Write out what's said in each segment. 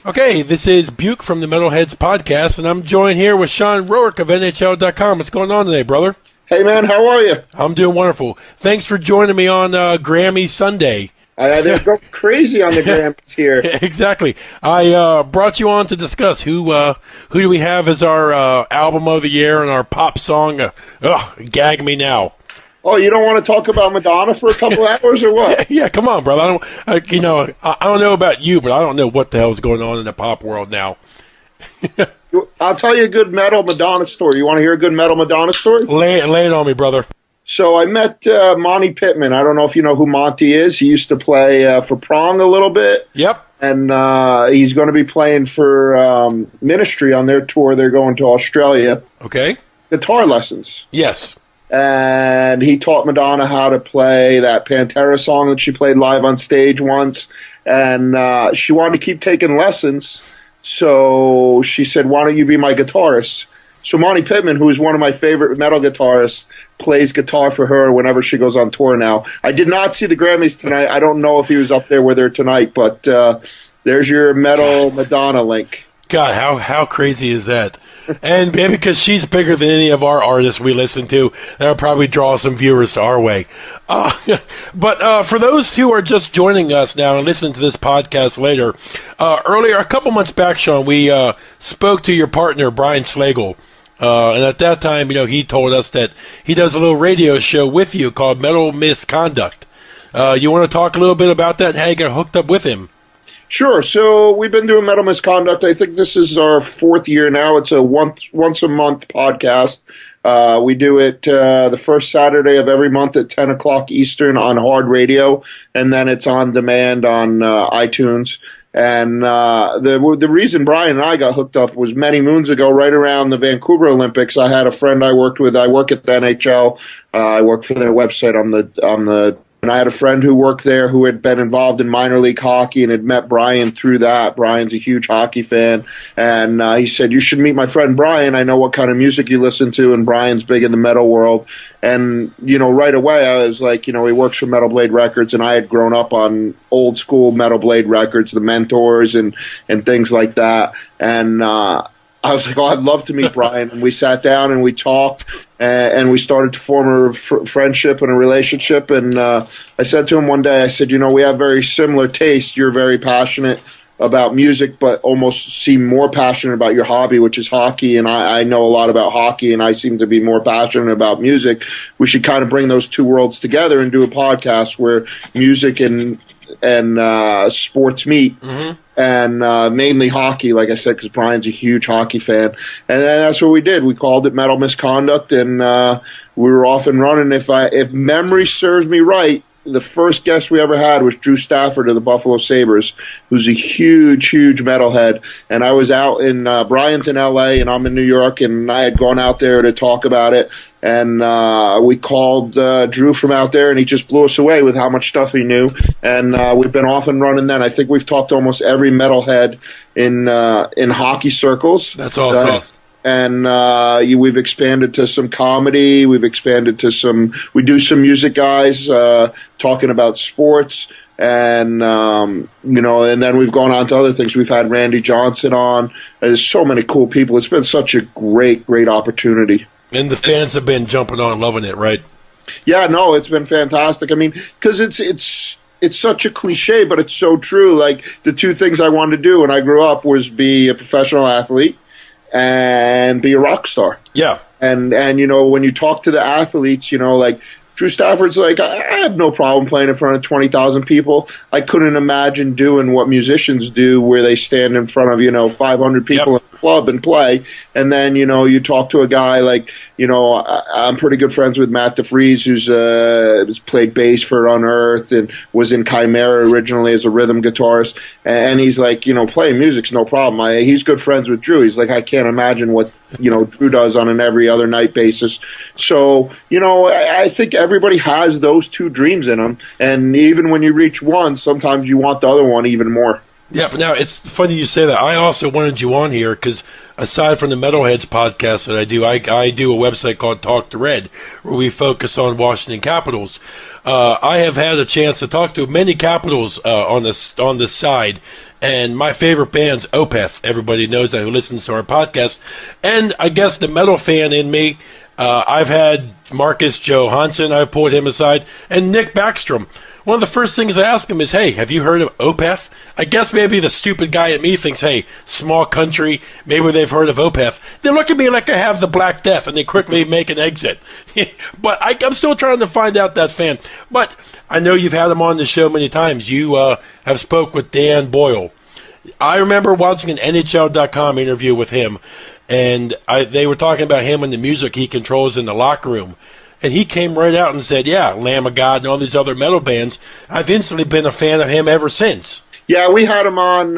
Okay, this is Buke from the Metalheads Podcast, and I'm joined here with Shawn Roarke of NHL.com. What's going on today, brother? Hey, man, how are you? I'm doing wonderful. Thanks for joining me on Grammy Sunday. They're going crazy on the Grammys here. Exactly. I brought you on to discuss who do we have as our album of the year and our pop song. Gag me now. Oh, you don't want to talk about Madonna for a couple hours or what? Yeah, come on, brother. I don't know about you, but I don't know what the hell's going on in the pop world now. I'll tell you a good metal Madonna story. You want to hear a good metal Madonna story? Lay it on me, brother. So I met Monty Pittman. I don't know if you know who Monty is. He used to play for Prong a little bit. Yep. And he's going to be playing for Ministry on their tour. They're going to Australia. Okay. Guitar lessons. Yes. And he taught Madonna how to play that Pantera song that she played live on stage once. And she wanted to keep taking lessons. So she said, why don't you be my guitarist? So Monty Pittman, who is one of my favorite metal guitarists, plays guitar for her whenever she goes on tour now. I did not see the Grammys tonight. I don't know if he was up there with her tonight, but there's your metal Madonna link. God, how crazy is that? And because she's bigger than any of our artists we listen to, that'll probably draw some viewers to our way. But for those who are just joining us now and listening to this podcast later, earlier, a couple months back, Shawn, we spoke to your partner, Brian Slagle. And at that time, he told us that he does a little radio show with you called Metal Misconduct. You want to talk a little bit about that and how you got hooked up with him? Sure. So we've been doing Metal Misconduct. I think this is our fourth year now. It's a once a month podcast. We do it the first Saturday of every month at 10 o'clock Eastern on Hard Radio, and then it's on demand on iTunes. And the reason Brian and I got hooked up was many moons ago, right around the Vancouver Olympics. I had a friend I worked with. I work at the NHL. I work for their website and I had a friend who worked there who had been involved in minor league hockey and had met Brian through that. Brian's a huge hockey fan. And he said, you should meet my friend Brian. I know what kind of music you listen to, and Brian's big in the metal world. And, right away I was like, he works for Metal Blade Records, and I had grown up on old school Metal Blade Records, the Mentors and things like that. And I was like, I'd love to meet Brian. And we sat down and we talked, and we started to form a friendship and a relationship. And I said to him one day, I said, we have very similar tastes. You're very passionate about music, but almost seem more passionate about your hobby, which is hockey. And I know a lot about hockey, and I seem to be more passionate about music. We should kind of bring those two worlds together and do a podcast where music and sports meet. Mm-hmm. And mainly hockey, like I said, because Brian's a huge hockey fan. And that's what we did. We called it Metal Misconduct, and we were off and running. If memory serves me right, the first guest we ever had was Drew Stafford of the Buffalo Sabres, who's a huge, huge metalhead. And I was out in Brian's in L.A., and I'm in New York, and I had gone out there to talk about it. And we called Drew from out there, and he just blew us away with how much stuff he knew. And we've been off and running then. I think we've talked to almost every metalhead in hockey circles. That's awesome. And we've expanded to some comedy. We've expanded to we do some music guys talking about sports. And, and then we've gone on to other things. We've had Randy Johnson on. There's so many cool people. It's been such a great, great opportunity. And the fans have been jumping on, loving it, right? Yeah, no, it's been fantastic. I mean, because it's such a cliche, but it's so true. Like, the two things I wanted to do when I grew up was be a professional athlete and be a rock star. Yeah. And when you talk to the athletes, like Drew Stafford's like, I have no problem playing in front of 20,000 people. I couldn't imagine doing what musicians do, where they stand in front of, 500 people in a club and play. And then, you talk to a guy like, I'm pretty good friends with Matt DeFries, who's played bass for Unearthed and was in Chimera originally as a rhythm guitarist. And he's like, playing music's no problem. He's good friends with Drew. He's like, I can't imagine what, Drew does on an every other night basis. So, I think everybody has those two dreams in them. And even when you reach one, sometimes you want the other one even more. Yeah, but now it's funny you say that. I also wanted you on here because aside from the Metalheads podcast that I do a website called Talk to Red, where we focus on Washington Capitals. I have had a chance to talk to many Capitals on the side, And my favorite band's Opeth. Everybody knows that who listens to our podcast. And I guess the metal fan in me, I've had Marcus Johansson, I've pulled him aside, and Nick Backstrom. One of the first things I ask him is, hey, have you heard of Opeth? I guess maybe the stupid guy in me thinks, hey, small country, maybe they've heard of Opeth. They look at me like I have the Black Death, and they quickly make an exit. But I'm still trying to find out that fan. But I know you've had him on the show many times. You have spoke with Dan Boyle. I remember watching an NHL.com interview with him, and they were talking about him and the music he controls in the locker room. And he came right out and said, yeah, Lamb of God and all these other metal bands, I've instantly been a fan of him ever since. Yeah, we had him on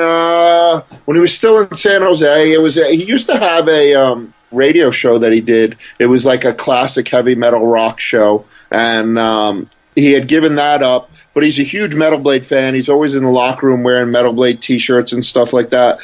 when he was still in San Jose. He used to have a radio show that he did. It was like a classic heavy metal rock show, and he had given that up. But he's a huge Metal Blade fan. He's always in the locker room wearing Metal Blade T-shirts and stuff like that.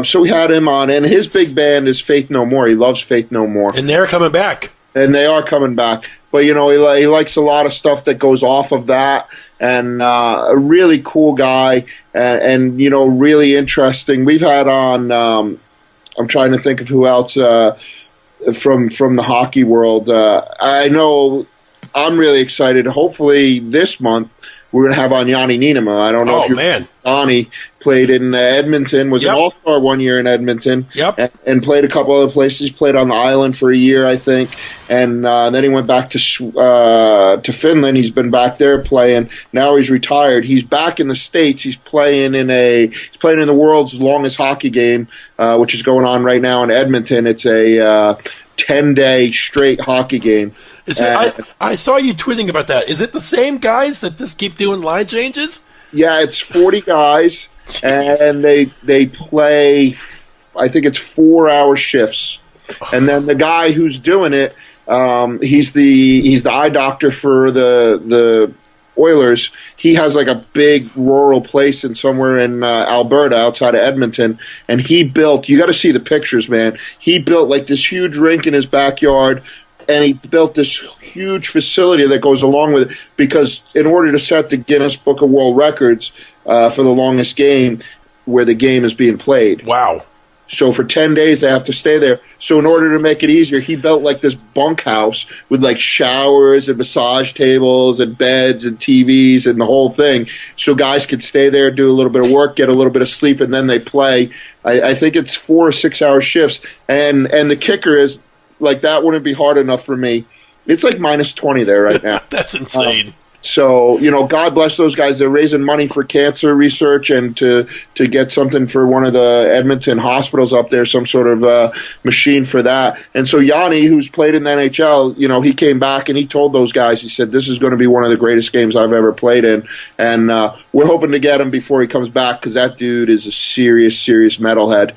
So we had him on, and his big band is Faith No More. He loves Faith No More. And they're coming back. And they are coming back. But, you know, he likes a lot of stuff that goes off of that, and a really cool guy, and you know, really interesting. We've had on, I'm trying to think of who else from the hockey world. I know I'm really excited. Hopefully this month we're going to have on Yanni Nienema. I don't know if you're Yanni. Played in Edmonton, was an all-star 1 year in Edmonton, and played a couple other places. Played on the island for a year, I think, and then he went back to Finland. He's been back there playing. Now he's retired. He's back in the States. He's playing in the world's longest hockey game, which is going on right now in Edmonton. It's a 10-day straight hockey game. I saw you tweeting about that. Is it the same guys that just keep doing line changes? Yeah, it's 40 guys. Jeez. And they play, I think it's 4-hour shifts, and then the guy who's doing it, he's the eye doctor for the Oilers. He has like a big rural place somewhere in Alberta outside of Edmonton, and he built. You got to see the pictures, man. He built like this huge rink in his backyard. And he built this huge facility that goes along with it, because in order to set the Guinness Book of World Records for the longest game where the game is being played. Wow. So for 10 days they have to stay there. So in order to make it easier, he built like this bunkhouse with like showers and massage tables and beds and TVs and the whole thing. So guys could stay there, do a little bit of work, get a little bit of sleep, and then they play. I think it's 4 or 6 hour shifts. And the kicker is, like, that wouldn't be hard enough for me. It's like minus 20 there right now. That's insane. So, you know, God bless those guys. They're raising money for cancer research and to get something for one of the Edmonton hospitals up there, some sort of machine for that. And so Yanni, who's played in the NHL, you know, he came back and he told those guys, he said, this is going to be one of the greatest games I've ever played in. And we're hoping to get him before he comes back, because that dude is a serious, serious metalhead.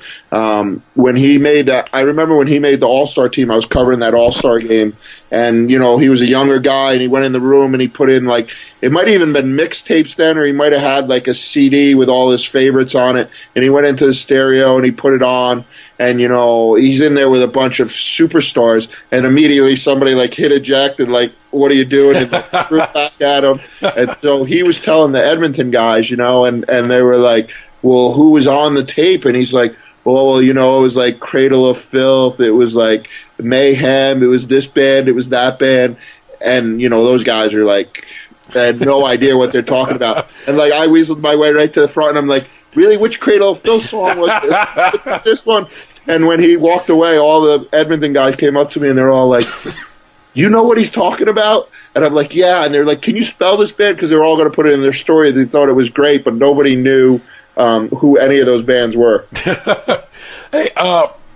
When he made, I remember when he made the All-Star team, I was covering that All-Star game. And, you know, he was a younger guy, and he went in the room and he put in, like, it might have even been mixtapes then, or he might have had, like, a CD with all his favorites on it. And he went into the stereo and he put it on. And, you know, he's in there with a bunch of superstars. And immediately somebody, like, hit eject and, like, what are you doing? And threw it back at him. And so he was telling the Edmonton guys, you know, and they were like, well, who was on the tape? And he's like, well, you know, it was like Cradle of Filth. It was like Mayhem. It was this band. It was that band. And, you know, those guys are like, they had no idea what they're talking about. And, like, I weaseled my way right to the front, and I'm like, really? Which Cradle of Filth song was this one? And when he walked away, all the Edmonton guys came up to me, and they're all like, you know what he's talking about? And I'm like, yeah. And they're like, can you spell this band? Because they're all going to put it in their story. They thought it was great, but nobody knew who any of those bands were. Hey,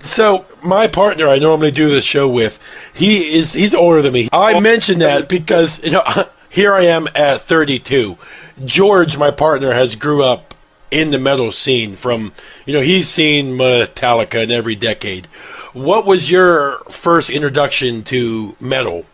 so my partner I normally do this show with, he's older than me. I mentioned that because, you know, here I am at 32. George, my partner, has grew up in the metal scene from, you know, he's seen Metallica in every decade. What was your first introduction to metal?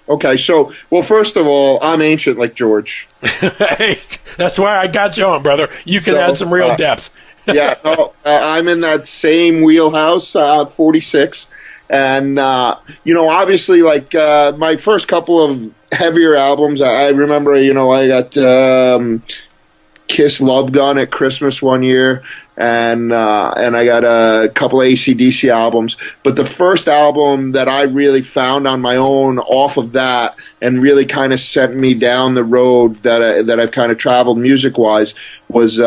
Okay, so, well, first of all, I'm ancient like George. Hey, that's why I got you on, brother. You can add some real depth. Yeah, no, I'm in that same wheelhouse, 46. And, you know, obviously, like, my first couple of heavier albums, I remember, you know, I got Kiss Love Gun at Christmas one year, and I got a couple of AC/DC albums. But the first album that I really found on my own off of that and really kind of sent me down the road that I've kind of traveled music-wise was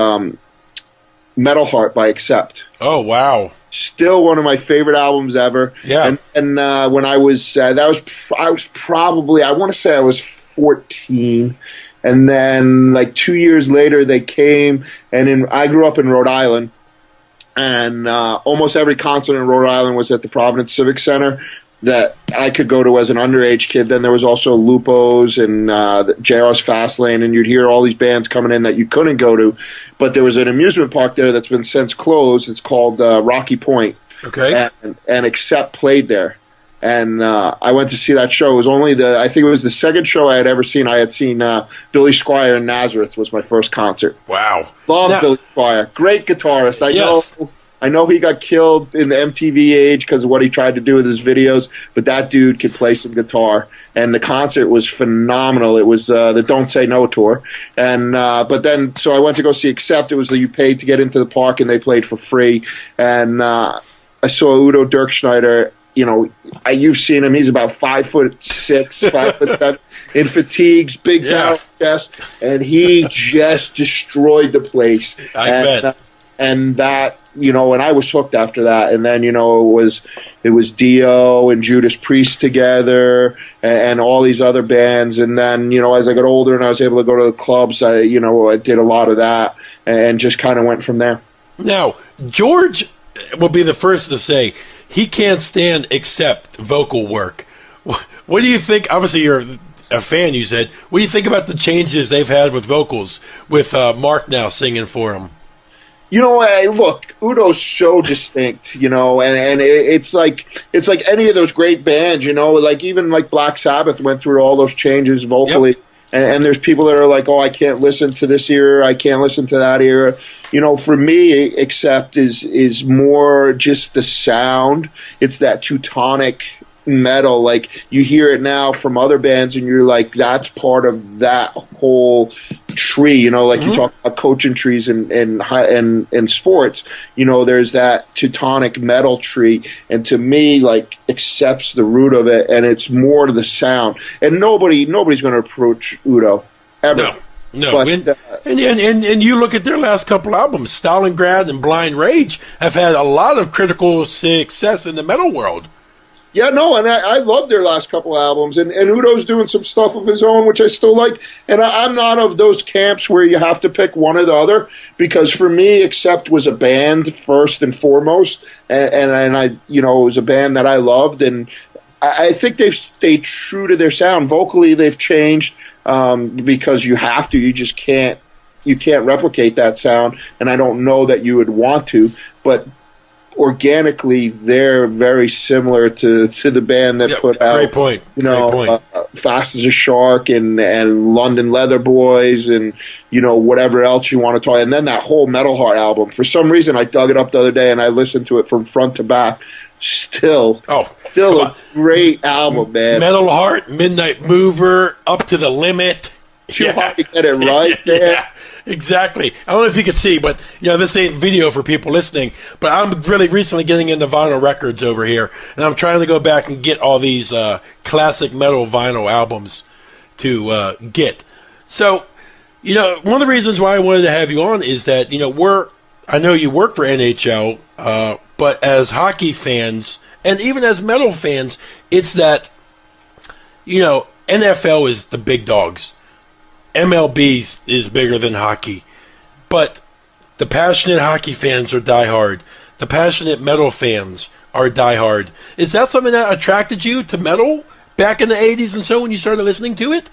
Metal Heart by Accept. Oh, wow. Still one of my favorite albums ever. Yeah. And when I was, I was probably, I want to say I was 14. And then, like 2 years later, they came, and I grew up in Rhode Island, and almost every concert in Rhode Island was at the Providence Civic Center that I could go to as an underage kid. Then there was also Lupo's and JR's Fastlane, and you'd hear all these bands coming in that you couldn't go to. But there was an amusement park there that's been since closed. It's called Rocky Point. Okay. And Accept played there. And I went to see that show. It was I think it was the second show I had ever seen. I had seen Billy Squier in Nazareth was my first concert. Wow. Love Billy Squier. Great guitarist. I know he got killed in the MTV age because of what he tried to do with his videos, but that dude could play some guitar. And the concert was phenomenal. It was the Don't Say No tour. And but then, so I went to go see Accept. It was you paid to get into the park, and they played for free. And I saw Udo Dirkschneider. You know, you've seen him. He's about 5'6", 5'7", in fatigues, big barrel chest, and he just destroyed the place. I bet. And that, you know, and I was hooked after that. And then, you know, it was Dio and Judas Priest together, and all these other bands. And then, you know, as I got older and I was able to go to the clubs, I did a lot of that, and just kind of went from there. Now, George will be the first to say he can't stand Accept vocal work. What do you think? Obviously, you're a fan, you said. What do you think about the changes they've had with vocals, with Mark now singing for him? You know, look, Udo's so distinct, you know, and it's like any of those great bands, you know, like even like Black Sabbath went through all those changes vocally. Yep. And there's people that are like, oh, I can't listen to this era, I can't listen to that era. You know, for me, Accept is more just the sound. It's that Teutonic metal. Like, you hear it now from other bands, and you're like, that's part of that whole tree. You know, like you talk about coaching trees and sports. You know, there's that Teutonic metal tree, and to me, like, Accepts the root of it, and it's more to the sound. And nobody's going to approach Udo ever. No, but, and you look at their last couple albums, Stalingrad and Blind Rage, have had a lot of critical success in the metal world. Yeah, no, and I love their last couple albums, and Udo's doing some stuff of his own, which I still like, and I'm not of those camps where you have to pick one or the other, because for me, Accept was a band first and foremost, and I, you know, it was a band that I loved, and I think they've stayed true to their sound. Vocally, they've changed, because you have to, you can't replicate that sound, and I don't know that you would want to, but organically, they're very similar to the band that put out. Great point. You know, Fast as a Shark and London Leather Boys and, you know, whatever else you want to talk. And then that whole Metal Heart album. For some reason, I dug it up the other day and I listened to it from front to back. Still a great album, man. Metal Heart, Midnight Mover, Up to the Limit. Too hard to get it right there. Yeah. Exactly. I don't know if you could see, but you know, this ain't video for people listening, but I'm really recently getting into vinyl records over here, and I'm trying to go back and get all these classic metal vinyl albums to get. So, you know, one of the reasons why I wanted to have you on is that, you know, I know you work for NHL, but as hockey fans, and even as metal fans, it's that, you know, NFL is the big dogs. MLB is bigger than hockey, but the passionate hockey fans are diehard. The passionate metal fans are diehard. Is that something that attracted you to metal back in the 80s and so when you started listening to it?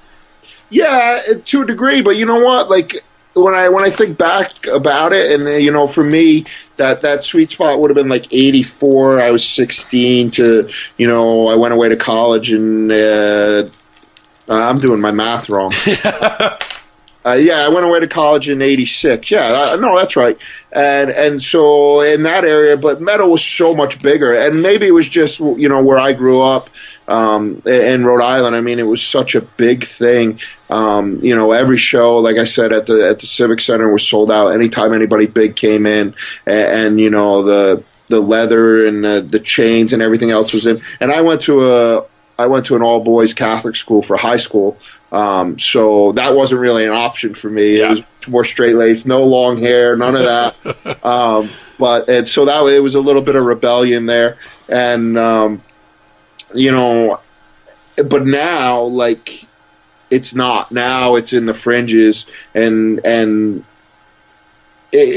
Yeah, to a degree, but you know what? Like, when I think back about it, and you know, for me, that sweet spot would have been like 84. I was 16 to, you know, I went away to college, and I'm doing my math wrong. I went away to college in '86. Yeah, no, that's right. And so in that area, but metal was so much bigger, and maybe it was just where I grew up in Rhode Island. I mean, it was such a big thing. Every show, like I said, at the Civic Center was sold out anytime anybody big came in, and the leather and the chains and everything else was in. And I went to an all boys Catholic school for high school. So that wasn't really an option for me. Yeah. It was more straight laced, no long hair, none of that. So that it was a little bit of rebellion there, and but now like it's not. Now it's in the fringes, and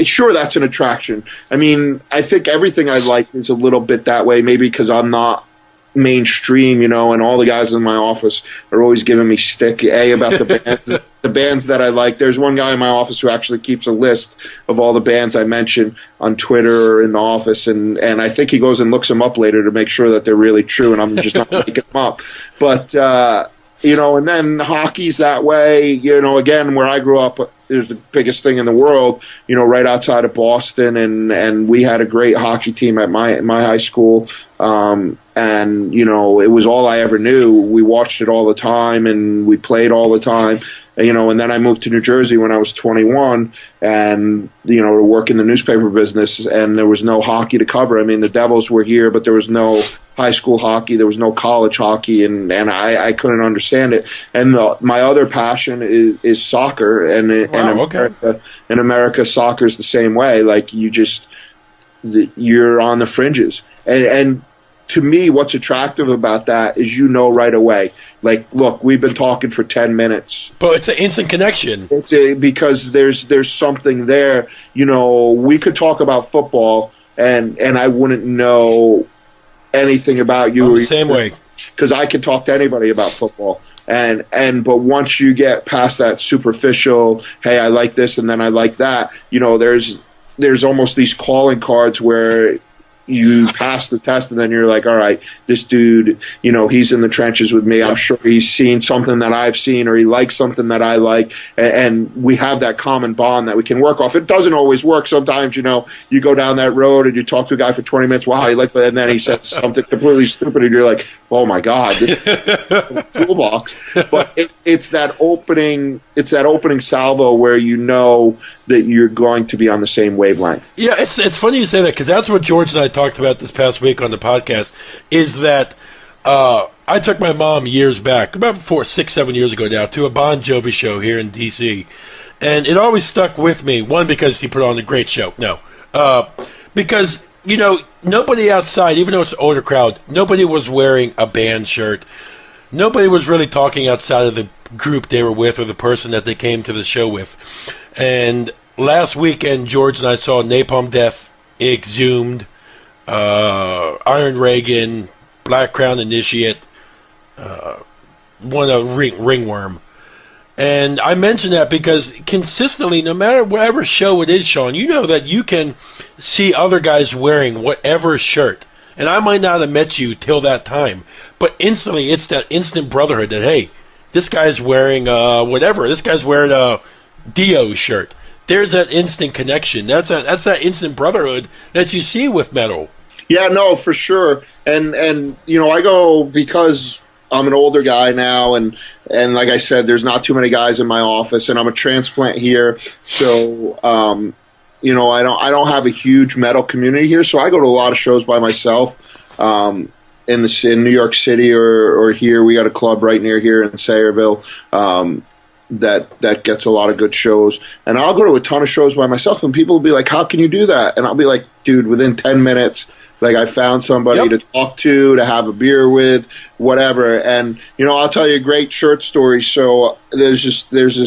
sure, that's an attraction. I mean, I think everything I like is a little bit that way. Maybe because I'm not mainstream, and all the guys in my office are always giving me stick about the bands that I like. There's one guy in my office who actually keeps a list of all the bands I mention on Twitter or in the office, and I think he goes and looks them up later to make sure that they're really true, and I'm just not making them up. But and then hockey's that way. Again, where I grew up, it was the biggest thing in the world, right outside of Boston, and we had a great hockey team at my high school. And it was all I ever knew. We watched it all the time, and we played all the time. And then I moved to New Jersey when I was 21, and to work in the newspaper business, and there was no hockey to cover. I mean, the Devils were here, but there was no high school hockey, there was no college hockey, and I couldn't understand it. And my other passion is soccer, and in America, soccer is the same way. Like you're on the fringes, and to me, what's attractive about that is right away. Like, look, we've been talking for 10 minutes. But it's an instant connection. Because there's something there. We could talk about football, and I wouldn't know anything about you. The same way. Because I can talk to anybody about football. But once you get past that superficial, hey, I like this and then I like that, there's almost these calling cards where you pass the test, and then you're like, all right, this dude, he's in the trenches with me. I'm sure he's seen something that I've seen, or he likes something that I like, and we have that common bond that we can work off. It doesn't always work. Sometimes, you go down that road and you talk to a guy for 20 minutes, wow, you like that, and then he says something completely stupid, and you're like, oh my God, this is toolbox. But it's that opening salvo where that you're going to be on the same wavelength. Yeah, it's funny you say that, because that's what George and I talked about this past week on the podcast, is that I took my mom years back, about 6, 7 years ago now, to a Bon Jovi show here in D.C., and it always stuck with me, one, because he put on a great show, because, nobody outside, even though it's an older crowd, nobody was wearing a band shirt. Nobody was really talking outside of the group they were with or the person that they came to the show with. And last weekend, George and I saw Napalm Death, Exhumed, Iron Reagan, Black Crown Initiate, Ringworm. And I mention that because consistently, no matter whatever show it is, Shawn, that you can see other guys wearing whatever shirt. And I might not have met you till that time, but instantly it's that instant brotherhood that, hey, this guy's wearing whatever. This guy's wearing a Dio shirt. There's that instant connection. That's that instant brotherhood that you see with metal. Yeah, no, for sure. And I go because I'm an older guy now, and like I said, there's not too many guys in my office, and I'm a transplant here, so I don't have a huge metal community here, so I go to a lot of shows by myself. In New York City or here, we got a club right near here in Sayreville that gets a lot of good shows, and I'll go to a ton of shows by myself, and people will be like, "How can you do that?" And I'll be like, "Dude, within 10 minthis." Like, I found somebody to talk to have a beer with, whatever. And I'll tell you a great shirt story. So there's this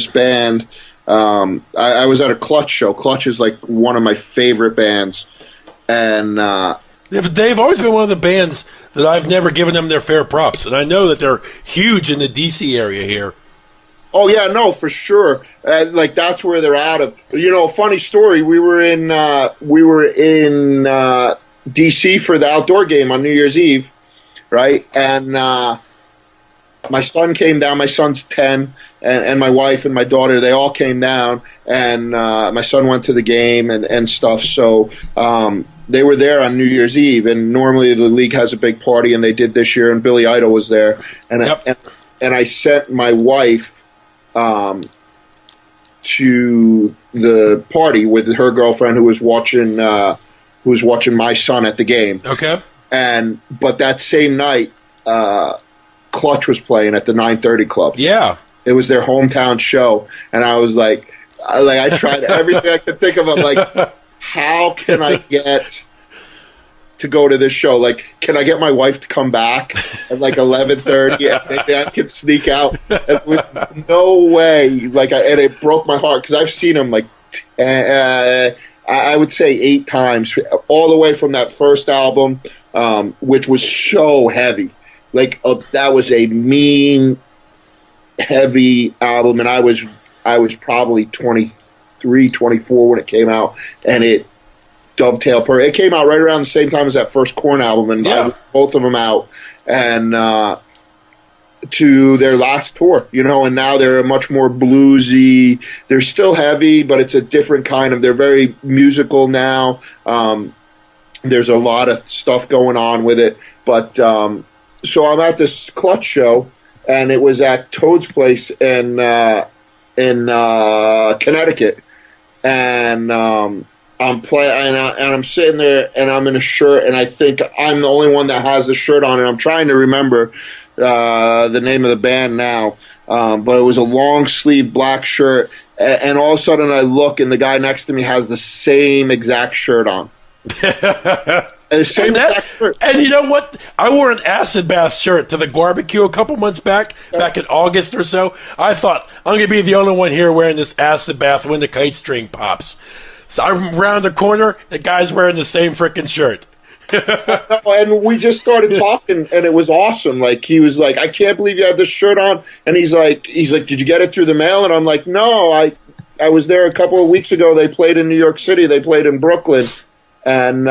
band. I was at a Clutch show. Clutch is like one of my favorite bands, and they've always been one of the bands that I've never given them their fair props. And I know that they're huge in the DC area here. Oh yeah, no, for sure. Like, that's where they're out of. Funny story. We were in DC for the outdoor game on New Year's Eve, right? And my son came down. My son's 10, and my wife and my daughter, they all came down, and my son went to the game and stuff. So they were there on New Year's Eve, and normally the league has a big party, and they did this year, and Billy Idol was there. And I sent my wife to the party with her girlfriend who was watching my son at the game. Okay. But that same night, Clutch was playing at the 930 Club. Yeah. It was their hometown show, and I was like I tried everything I could think of. I'm like, how can I get to go to this show? Like, can I get my wife to come back at like 11:30 and maybe I could sneak out? It was no way. And it broke my heart because I've seen him like I would say 8 times, all the way from that first album, which was so heavy. That was a mean, heavy album, and I was probably 23, 24 when it came out, and it dovetailed. It came out right around the same time as that first Korn album, and both of them out, and to their last tour, and now they're much more bluesy. They're still heavy, but it's a different kind of. They're very musical now. There's a lot of stuff going on with it, but. So I'm at this Clutch show, and it was at Toad's Place in Connecticut, and I'm playing, and I'm sitting there, and I'm in a shirt, and I think I'm the only one that has the shirt on, and I'm trying to remember the name of the band now, but it was a long sleeve black shirt, and all of a sudden I look, and the guy next to me has the same exact shirt on. And you know what? I wore an acid bath shirt to the barbecue a couple months back in August or so. I thought, I'm going to be the only one here wearing this acid bath when the kite string pops. So I'm around the corner, the guy's wearing the same freaking shirt. And we just started talking, and it was awesome. He was like, I can't believe you have this shirt on. And he's like, did you get it through the mail? And I'm like, no, I was there a couple of weeks ago. They played in New York City. They played in Brooklyn. And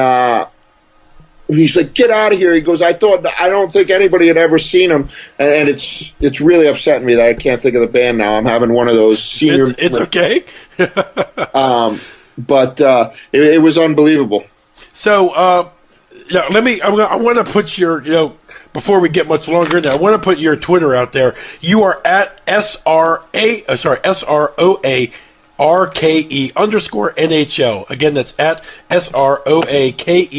he's like, get out of here. He goes, I don't think anybody had ever seen him. And it's really upsetting me that I can't think of the band now. I'm having one of those senior... It's okay. But it was unbelievable. So, I want to put your, before we get much longer in there, I want to put your Twitter out there. You are at SROARKE_NHL. Again, that's at SROAKE_NHL.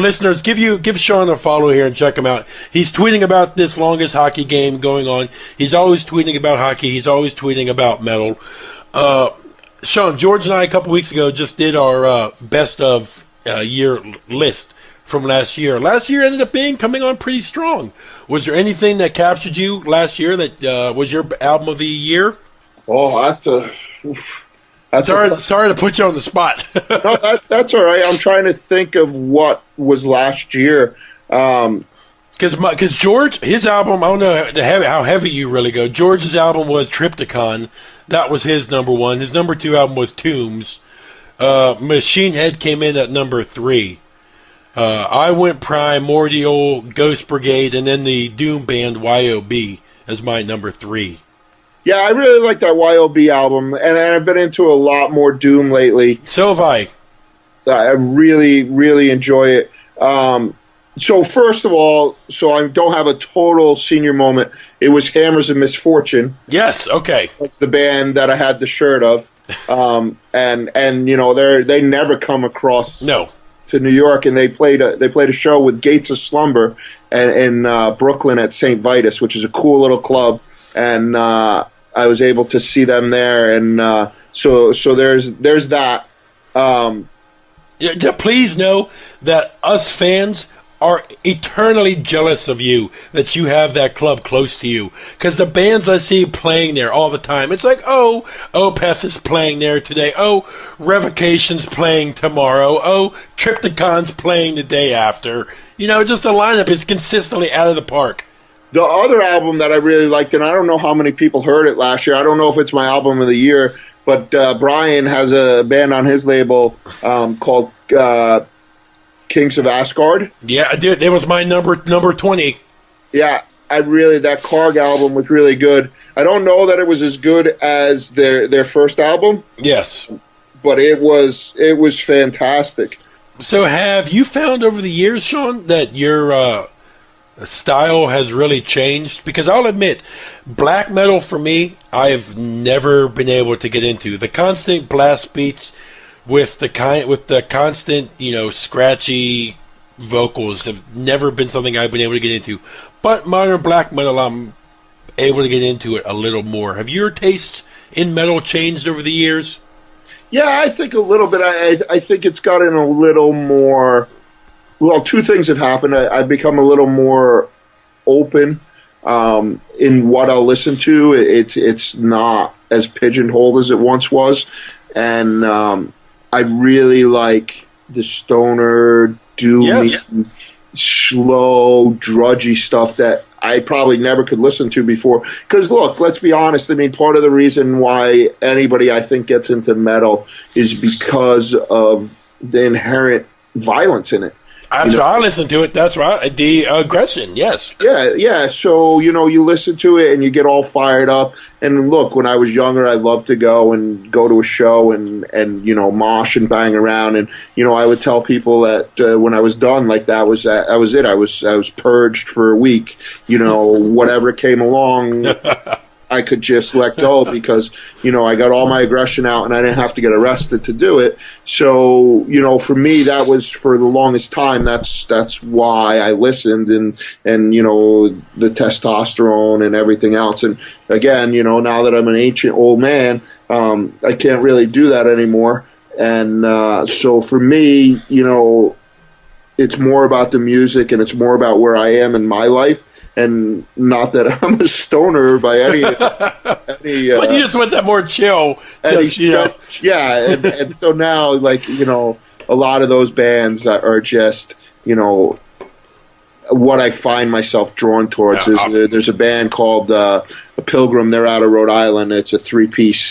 Listeners, give Shawn a follow here and check him out. He's tweeting about this longest hockey game going on. He's always tweeting about hockey. He's always tweeting about metal. Shawn, George and I a couple weeks ago just did our best of year list from last year. Last year ended up coming on pretty strong. Was there anything that captured you last year that was your album of the year? Oh, sorry to put you on the spot. No, that's all right. I'm trying to think of what was last year. Because George, his album, I don't know how heavy you really go. George's album was Triptychon. That was his number one. His number 2 album was Tombs. Machine Head came in at number 3. I went Primordial, Ghost Brigade, and then the Doom band YOB as my number 3. Yeah, I really like that YOB album, and I've been into a lot more Doom lately. So have I. I really, really enjoy it. So first of all, so I don't have a total senior moment, it was Hammers of Misfortune. Yes, okay. That's the band that I had the shirt of. And they never come across to New York, and they played a show with Gates of Slumber in Brooklyn at St. Vitus, which is a cool little club, and I was able to see them there, and so there's that. Please know that us fans are eternally jealous of you that you have that club close to you, because the bands I see playing there all the time, it's like, Opeth is playing there today, Revocation's playing tomorrow, Triptychon's playing the day after. Just the lineup is consistently out of the park. The other album that I really liked, and I don't know how many people heard it last year, I don't know if it's my album of the year, but Brian has a band on his label called Kings of Asgard. Yeah, dude, that was my number 20. Yeah, that Karg album was really good. I don't know that it was as good as their first album. Yes, but it was fantastic. So have you found over the years, Shawn, that your style has really changed? Because I'll admit, black metal for me, I've never been able to get into. The constant blast beats with the constant, scratchy vocals have never been something I've been able to get into. But modern black metal, I'm able to get into it a little more. Have your tastes in metal changed over the years? Yeah, I think a little bit. I think it's gotten a little more. Well, two things have happened. I've become a little more open in what I'll listen to. It's not as pigeonholed as it once was, and I really like the stoner, doomy, slow, drudgy stuff that I probably never could listen to before. Because look, let's be honest. I mean, part of the reason why anybody I think gets into metal is because of the inherent violence in it. That's why I listen to it. That's right. The aggression, yes. Yeah. So, you listen to it and you get all fired up. And look, when I was younger, I loved to go to a show and mosh and bang around. And, I would tell people that when I was done, like that was it. I was purged for a week. Whatever came along, I could just let go because, I got all my aggression out and I didn't have to get arrested to do it. So, for me, that was for the longest time. That's why I listened and the testosterone and everything else. And again, now that I'm an ancient old man, I can't really do that anymore. And so for me, it's more about the music and it's more about where I am in my life. And not that I'm a stoner by any but you just want that more chill. Yeah, and so now, a lot of those bands are just, what I find myself drawn towards. There's a band called Pilgrim. They're out of Rhode Island. It's a 3-piece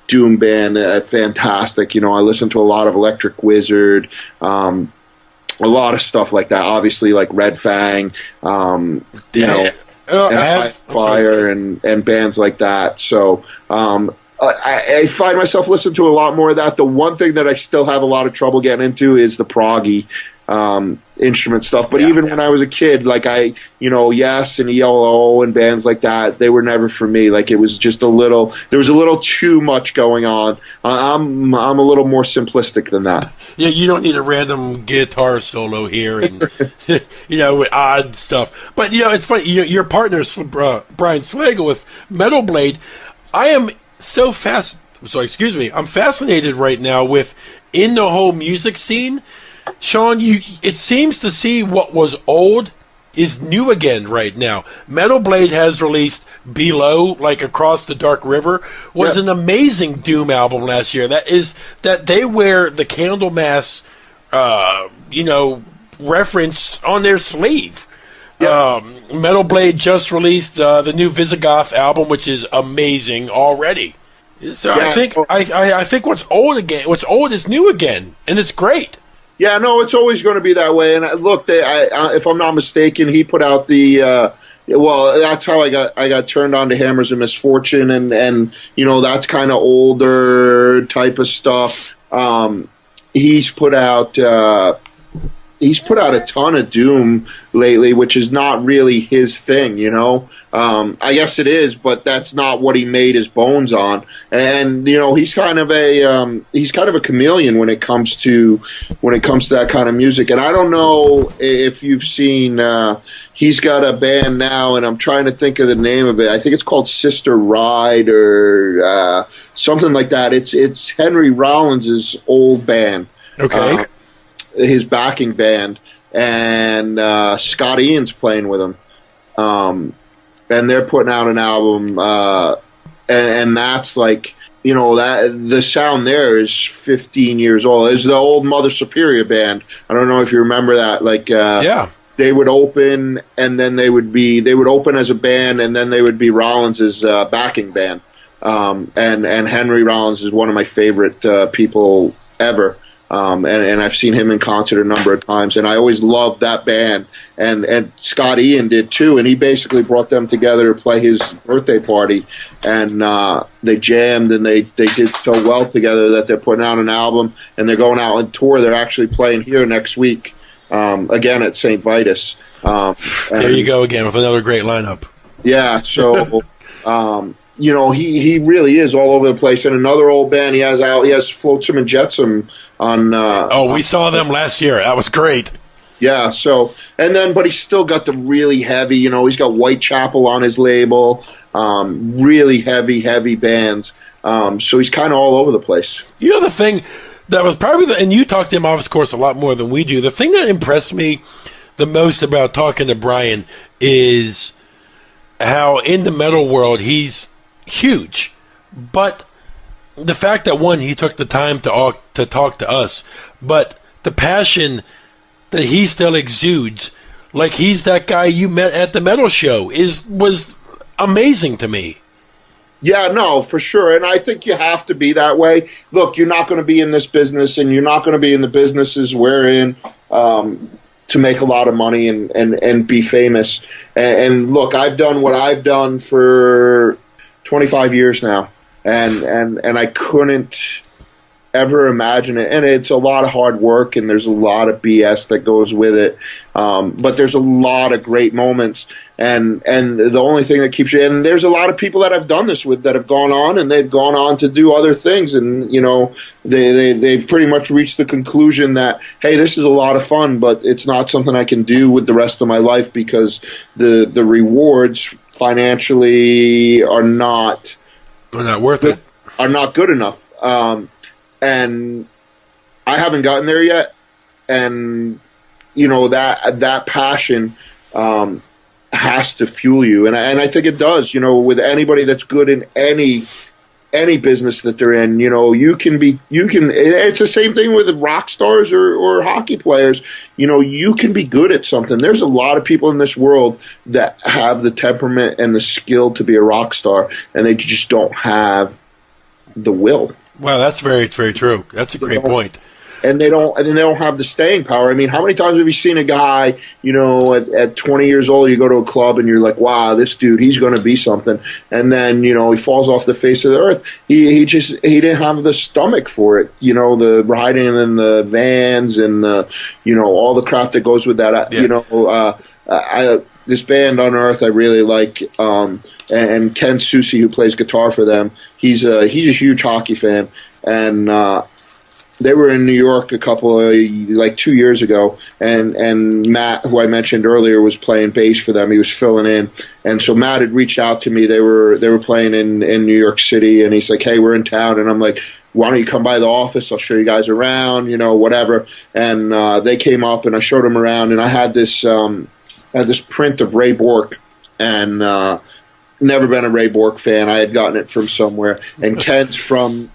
doom band. Fantastic. I listen to a lot of Electric Wizard. A lot of stuff like that, obviously, like Red Fang, and Fire and bands like that. So I find myself listening to a lot more of that. The one thing that I still have a lot of trouble getting into is the proggy instrument stuff. But even when I was a kid, Yes and ELO and bands like that, they were never for me. It was just there was a little too much going on. I'm a little more simplistic than that. Yeah, you don't need a random guitar solo here and, with odd stuff. But, it's funny, your partner, Brian Slagle with Metal Blade, I'm fascinated right now with in the whole music scene. Shawn, it seems to see what was old is new again right now. Metal Blade has released Below, Across the Dark River, was an amazing doom album last year. That they wear the Candlemass, reference on their sleeve. Metal Blade just released the new Visigoth album, which is amazing already. So I think what's old is new again, and it's great. Yeah, no, it's always going to be that way. And look, if I'm not mistaken, he put out the. That's how I got turned on to Hammers of Misfortune, and that's kind of older type of stuff. He's put out a ton of doom lately, which is not really his thing, I guess it is, but that's not what he made his bones on. And he's kind of a chameleon when it comes to that kind of music. And I don't know if you've seen. He's got a band now, and I'm trying to think of the name of it. I think it's called Sister Ride or something like that. It's Henry Rollins' old band. Okay. His backing band, and Scott Ian's playing with him, and they're putting out an album, and that's that the sound there is 15 years old. It's the old Mother Superior band. I don't know if you remember that. They would open, and then they would open as a band, and then they would be Rollins's backing band. And Henry Rollins is one of my favorite people ever. And I've seen him in concert a number of times, and I always loved that band. And Scott Ian did too, and he basically brought them together to play his birthday party, and they jammed, and they did so well together that they're putting out an album, and they're going out on tour. They're actually playing here next week, again at St. Vitus. There you go again with another great lineup. Yeah, so he really is all over the place. And another old band he has Flotsam and Jetsam on. We saw them last year. That was great. Yeah. So but he's still got the really heavy. He's got Whitechapel on his label. Really heavy bands. So he's kind of all over the place. The thing that was probably and you talk to him, of course, a lot more than we do. The thing that impressed me the most about talking to Brian is how in the metal world he's huge, but the fact that one, he took the time to talk to us, but the passion that he still exudes, like he's that guy you met at the metal show, was amazing to me. Yeah, no, for sure. And I think you have to be that way. Look, you're not going to be in this business, and you're not going to be in the businesses we're in to make a lot of money and be famous. And look, I've done what I've done for 25 years now, and I couldn't ever imagine it. And it's a lot of hard work, and there's a lot of BS that goes with it. But there's a lot of great moments, and the only thing that keeps you. And there's a lot of people that I've done this with that have gone on, and they've gone on to do other things, and they've pretty much reached the conclusion that, hey, this is a lot of fun, but it's not something I can do with the rest of my life because the rewards financially are not worth it. Are not good enough. And I haven't gotten there yet. And that passion has to fuel you, and I think it does. With anybody that's good in any business that they're in, you can. It's the same thing with rock stars or hockey players. You can be good at something. There's a lot of people in this world that have the temperament and the skill to be a rock star, and they just don't have the will. Wow, that's very, very true. That's a great point. And they don't have the staying power. I mean, how many times have you seen a guy, at 20 years old, you go to a club and you're like, wow, this dude, he's going to be something. And then, he falls off the face of the earth. He didn't have the stomach for it. The riding in the vans and all the crap that goes with that. Yeah. This band Unearth I really like, and Ken Susi, who plays guitar for them, he's a huge hockey fan, and they were in New York 2 years ago, and Matt, who I mentioned earlier, was playing bass for them. He was filling in, and so Matt had reached out to me. They were playing in New York City, and he's like, "Hey, we're in town," and I'm like, why don't you come by the office? I'll show you guys around, whatever. And they came up, and I showed them around, and I had this print of Ray Bork, and never been a Ray Bork fan. I had gotten it from somewhere, and Ken's from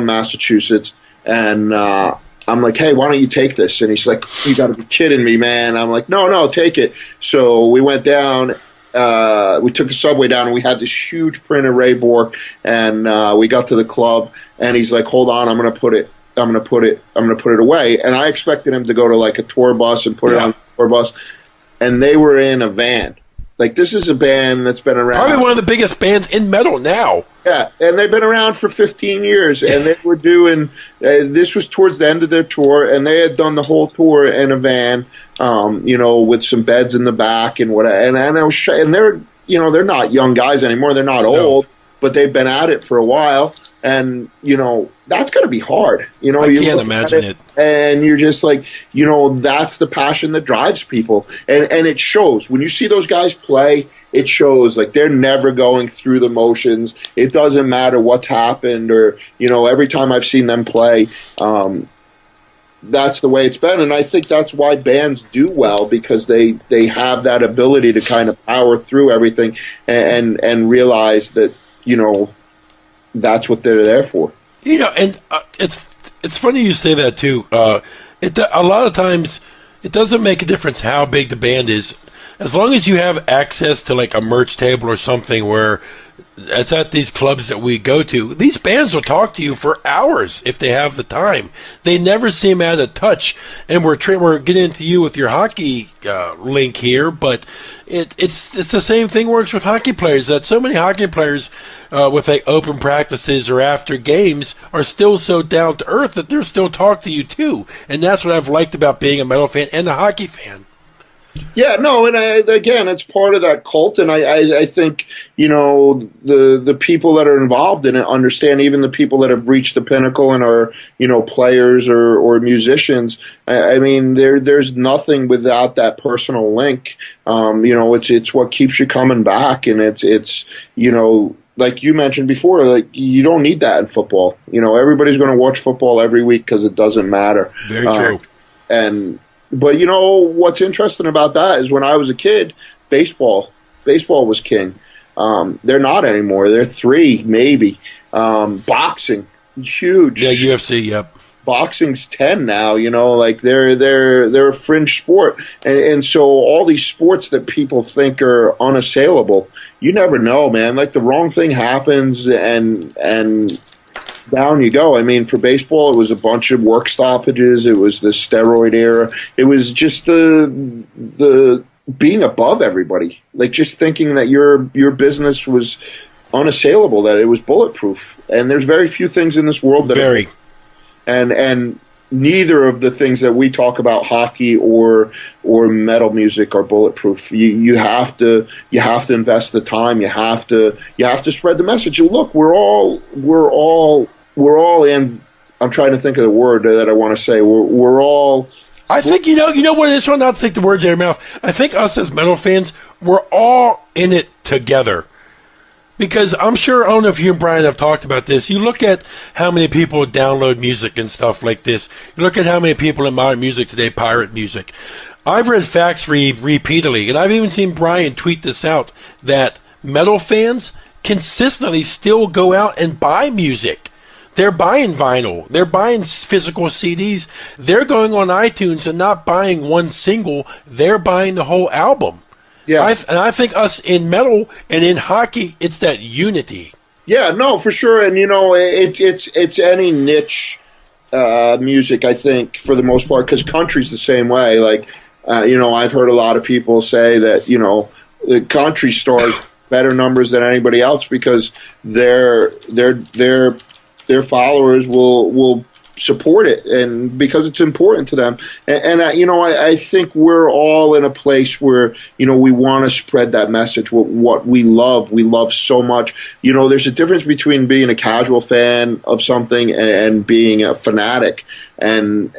Massachusetts, and I'm like, hey, why don't you take this? And he's like, you got to be kidding me, man. I'm like, no, take it. So we went down. We took the subway down, and we had this huge print of Ray Bork, and we got to the club, and he's like, hold on, I'm gonna put it away. And I expected him to go to like a tour bus and put it on a tour bus. And they were in a van. Like, this is a band that's been around. Probably one of the biggest bands in metal now. Yeah, and they've been around for 15 years. And they were doing, this was towards the end of their tour, and they had done the whole tour in a van, with some beds in the back and whatever. And I was, and they're not young guys anymore. They're not old, but they've been at it for a while. And, that's going to be hard. I can't imagine it. And you're just like, that's the passion that drives people. And it shows. When you see those guys play, it shows. Like, they're never going through the motions. It doesn't matter what's happened or, every time I've seen them play, that's the way it's been. And I think that's why bands do well, because they have that ability to kind of power through everything and realize that, that's what they're there for. And it's funny you say that too. A lot of times it doesn't make a difference how big the band is, as long as you have access to like a merch table or something where it's at these clubs that we go to. These bands will talk to you for hours if they have the time. They never seem out of touch. And we're getting into you with your hockey link here, but it's the same thing works with hockey players. That so many hockey players with like open practices or after games are still so down to earth that they're still talk to you too. And that's what I've liked about being a metal fan and a hockey fan. Yeah, no, and again, it's part of that cult, and I think, you know, the people that are involved in it understand, even the people that have reached the pinnacle and are, you know, players or musicians. I mean, there's nothing without that personal link. You know, it's what keeps you coming back, and it's you know, like you mentioned before, like you don't need that in football. You know, everybody's going to watch football every week because it doesn't matter. Very true. But you know what's interesting about that is when I was a kid, baseball was king. They're not anymore. They're 3 maybe. Boxing, huge. Yeah, UFC. Yep. Boxing's 10 now. You know, like they're a fringe sport, and so all these sports that people think are unassailable, you never know, man. Like the wrong thing happens, and down you go. I mean, for baseball, it was a bunch of work stoppages. It was the steroid era. It was just the being above everybody, like just thinking that your business was unassailable, that it was bulletproof. And there's very few things in this world that are. And neither of the things that we talk about, hockey or metal music, are bulletproof. You have to invest the time. You have to spread the message. And look, we're all in. I'm trying to think of the word that I want to say. We're all. I think you know what it is. Not to take the words out of your mouth. I think us as metal fans, we're all in it together. Because I'm sure, I don't know if you and Brian have talked about this. You look at how many people download music and stuff like this. You look at how many people in modern music today pirate music. I've read facts repeatedly, and I've even seen Brian tweet this out, that metal fans consistently still go out and buy music. They're buying vinyl. They're buying physical CDs. They're going on iTunes and not buying one single. They're buying the whole album. Yeah, I think us in metal and in hockey, it's that unity. Yeah, no, for sure. And, you know, it's any niche music, I think, for the most part, because country's the same way. Like, you know, I've heard a lot of people say that, you know, the country stars better numbers than anybody else because their followers will support it, and because it's important to them. And you know, I think we're all in a place where, you know, we want to spread that message. What we love so much. You know, there's a difference between being a casual fan of something and being a fanatic. And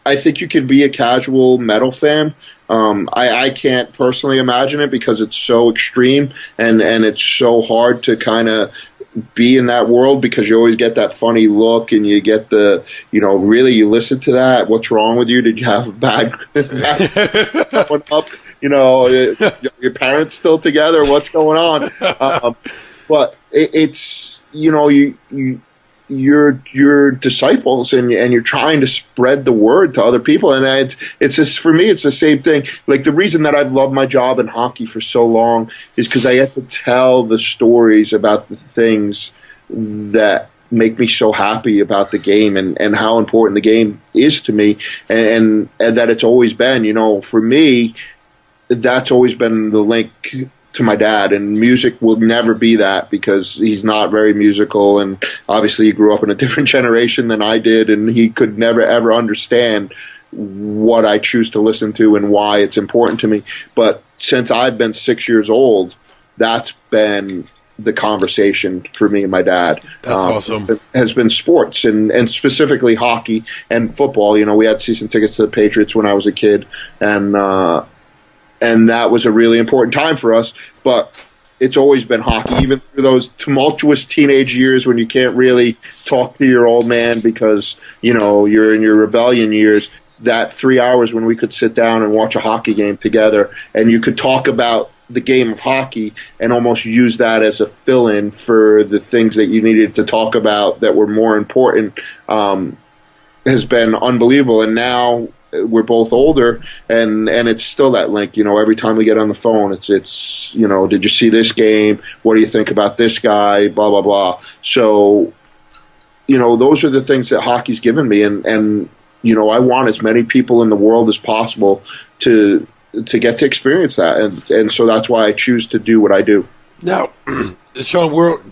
I think you can be a casual metal fan. I can't personally imagine it because it's so extreme and it's so hard to kind of be in that world, because you always get that funny look and you get the, you know, really, you listen to that, what's wrong with you? Did you have a bad going up? You know, your parents still together? What's going on? But it's, you know, you're disciples and you're trying to spread the word to other people, and it's just, for me, it's the same thing. Like, the reason that I've loved my job in hockey for so long is because I get to tell the stories about the things that make me so happy about the game and how important the game is to me, and that it's always been, you know, for me, that's always been the link to my dad, and music will never be that because he's not very musical, and obviously he grew up in a different generation than I did, and he could never ever understand what I choose to listen to and why it's important to me. But since I've been 6 years old, that's been the conversation for me and my dad. That's awesome. It has been sports and specifically hockey and football. You know, we had season tickets to the Patriots when I was a kid, and that was a really important time for us. But it's always been hockey, even through those tumultuous teenage years when you can't really talk to your old man because, you know, you're in your rebellion years. That 3 hours when we could sit down and watch a hockey game together, and you could talk about the game of hockey and almost use that as a fill-in for the things that you needed to talk about that were more important, has been unbelievable. And now, we're both older, and it's still that link. Every time we get on the phone, it's did you see this game? What do you think about this guy? Blah blah blah. So, those are the things that hockey's given me, and I want as many people in the world as possible to get to experience that, and so that's why I choose to do what I do. Now, Shawn,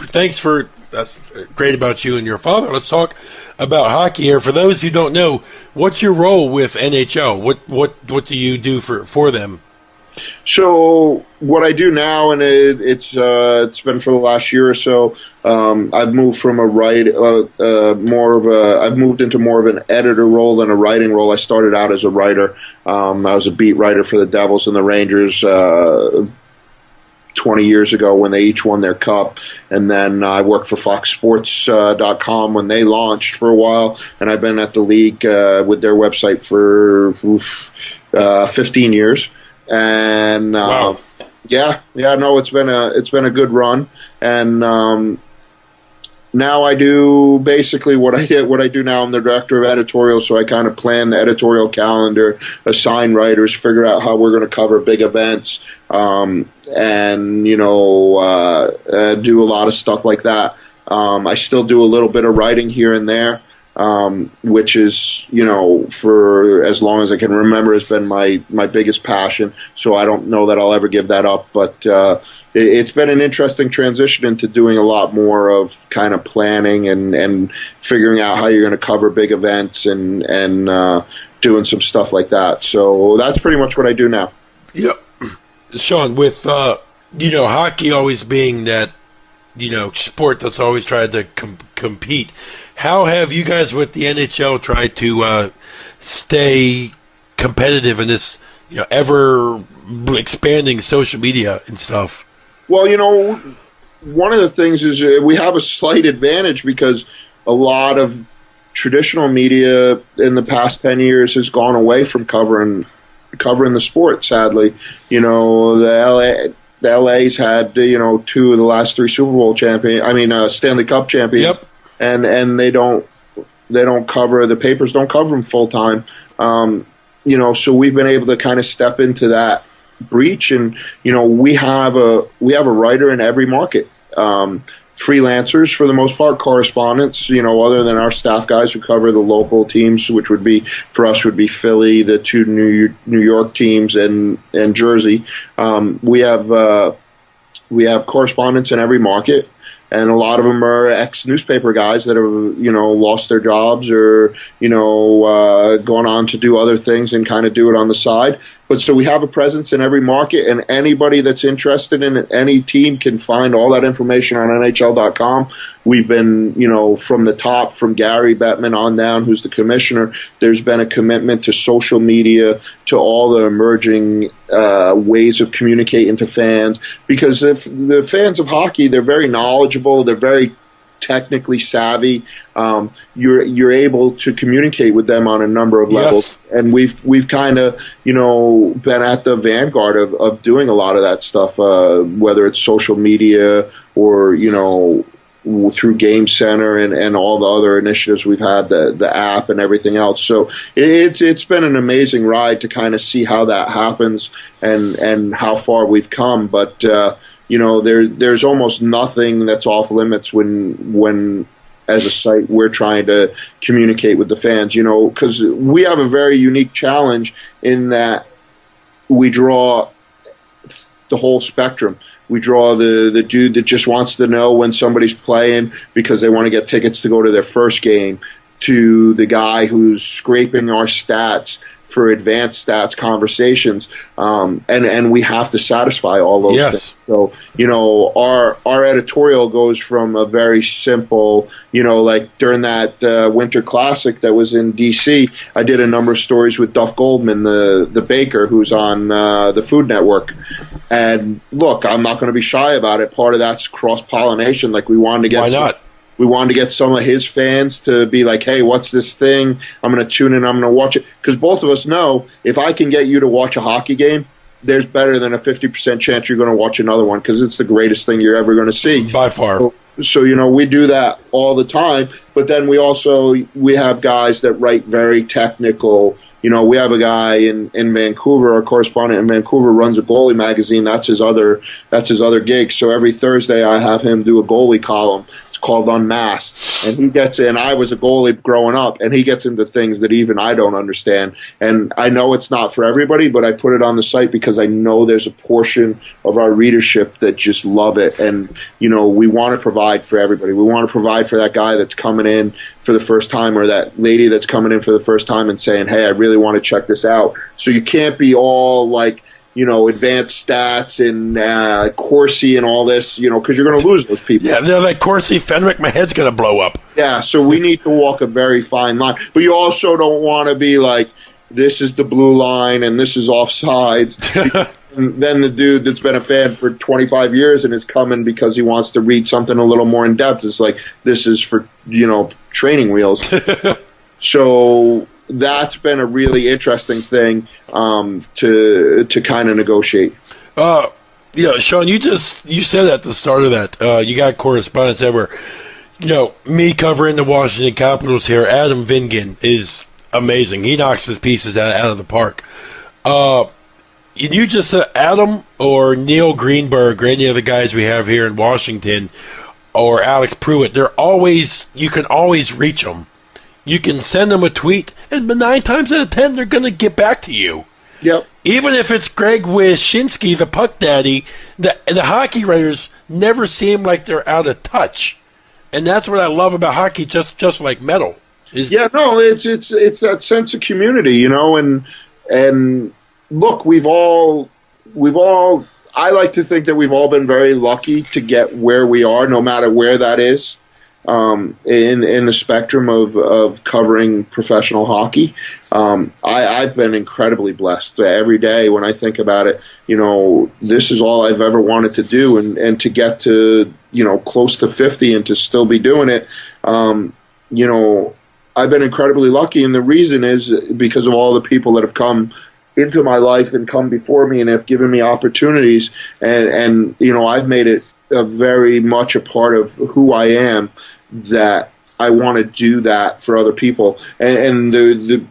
thanks for that's great about you and your father. Let's talk about hockey here. For those who don't know, what's your role with NHL? What do you do for them? So what I do now, and it's been for the last year or so. I've moved from I've moved into more of an editor role than a writing role. I started out as a writer. I was a beat writer for the Devils and the Rangers 20 years ago when they each won their cup, and then I worked for FoxSports.com when they launched for a while, and I've been at the league with their website for 15 years. And wow. It's been a good run, and now I do basically what I do now. I'm the director of editorial, so I kind of plan the editorial calendar, assign writers, figure out how we're going to cover big events, and do a lot of stuff like that. I still do a little bit of writing here and there, which is, for as long as I can remember, has been my biggest passion. So I don't know that I'll ever give that up, but it's been an interesting transition into doing a lot more of kind of planning and figuring out how you're going to cover big events and doing some stuff like that. So that's pretty much what I do now. Yeah, Shawn, with hockey always being that sport that's always tried to compete. How have you guys with the NHL tried to stay competitive in this ever expanding social media and stuff? Well, one of the things is we have a slight advantage because a lot of traditional media in the past 10 years has gone away from covering the sport, sadly. The LA's had, two of the last three Super Bowl Stanley Cup champions. Yep. And they don't cover, the papers don't cover them full time. So we've been able to kind of step into that breach, and we have a writer in every market. Freelancers for the most part, correspondents, other than our staff guys who cover the local teams, which would be Philly, the two New York teams, and Jersey. We have correspondents in every market. And a lot of them are ex-newspaper guys that have, lost their jobs or, gone on to do other things and kind of do it on the side. But so we have a presence in every market, and anybody that's interested in any team can find all that information on NHL.com. We've been, from the top, from Gary Bettman on down, who's the commissioner, there's been a commitment to social media, to all the emerging ways of communicating to fans. Because if the fans of hockey, they're very knowledgeable, they're very technically savvy. You're able to communicate with them on a number of levels. Yes. And we've kind of, been at the vanguard of doing a lot of that stuff, whether it's social media or, through Game Center and all the other initiatives we've had, the app and everything else. So it's been an amazing ride to kind of see how that happens and how far we've come. But, there's almost nothing that's off limits when as a site we're trying to communicate with the fans, because we have a very unique challenge in that we draw the whole spectrum. We draw the dude that just wants to know when somebody's playing because they want to get tickets to go to their first game, to the guy who's scraping our stats for advanced stats conversations, and we have to satisfy all those things. So, our editorial goes from a very simple, like during that Winter Classic that was in D.C., I did a number of stories with Duff Goldman, the baker who's on the Food Network. And look, I'm not going to be shy about it. Part of that's cross-pollination. Like we wanted to get... Why not? We wanted to get some of his fans to be like, hey, what's this thing? I'm going to tune in. I'm going to watch it. Because both of us know if I can get you to watch a hockey game, there's better than a 50% chance you're going to watch another one because it's the greatest thing you're ever going to see. By far. So, we do that all the time. But then we have guys that write very technical. We have a guy in Vancouver, our correspondent in Vancouver runs a goalie magazine. That's his other gig. So every Thursday I have him do a goalie column. It's called Unmasked. And he gets in. I was a goalie growing up, and he gets into things that even I don't understand. And I know it's not for everybody, but I put it on the site because I know there's a portion of our readership that just love it. And, we want to provide for everybody. We want to provide for that guy that's coming in for the first time or that lady that's coming in for the first time and saying, hey, I really want to check this out. So you can't be all like, advanced stats and Corsi and all this, because you're going to lose those people. Yeah, they're like Corsi, Fenwick, my head's going to blow up. Yeah, so we need to walk a very fine line. But you also don't want to be like, this is the blue line and this is offsides. And then the dude that's been a fan for 25 years and is coming because he wants to read something a little more in depth is like, this is for, training wheels. So that's been a really interesting thing to kind of negotiate. Shawn, you said at the start of that, you got correspondence ever. Me covering the Washington Capitals here, Adam Vingan is amazing. He knocks his pieces out of the park. You just said Adam or Neil Greenberg or any of the guys we have here in Washington or Alex Pruitt, you can always reach them. You can send them a tweet, and 9 times out of 10, they're going to get back to you. Yep. Even if it's Greg Wyshynski, the puck daddy, the hockey writers never seem like they're out of touch. And that's what I love about hockey, just like metal. It's that sense of community, and look, we've all I like to think that we've all been very lucky to get where we are, no matter where that is, in the spectrum of covering professional hockey. I've been incredibly blessed. Every day when I think about it, this is all I've ever wanted to do, and to get to, close to 50 and to still be doing it, I've been incredibly lucky, and the reason is because of all the people that have come into my life and come before me and have given me opportunities, and I've made it very much a part of who I am, that I want to do that for other people. And the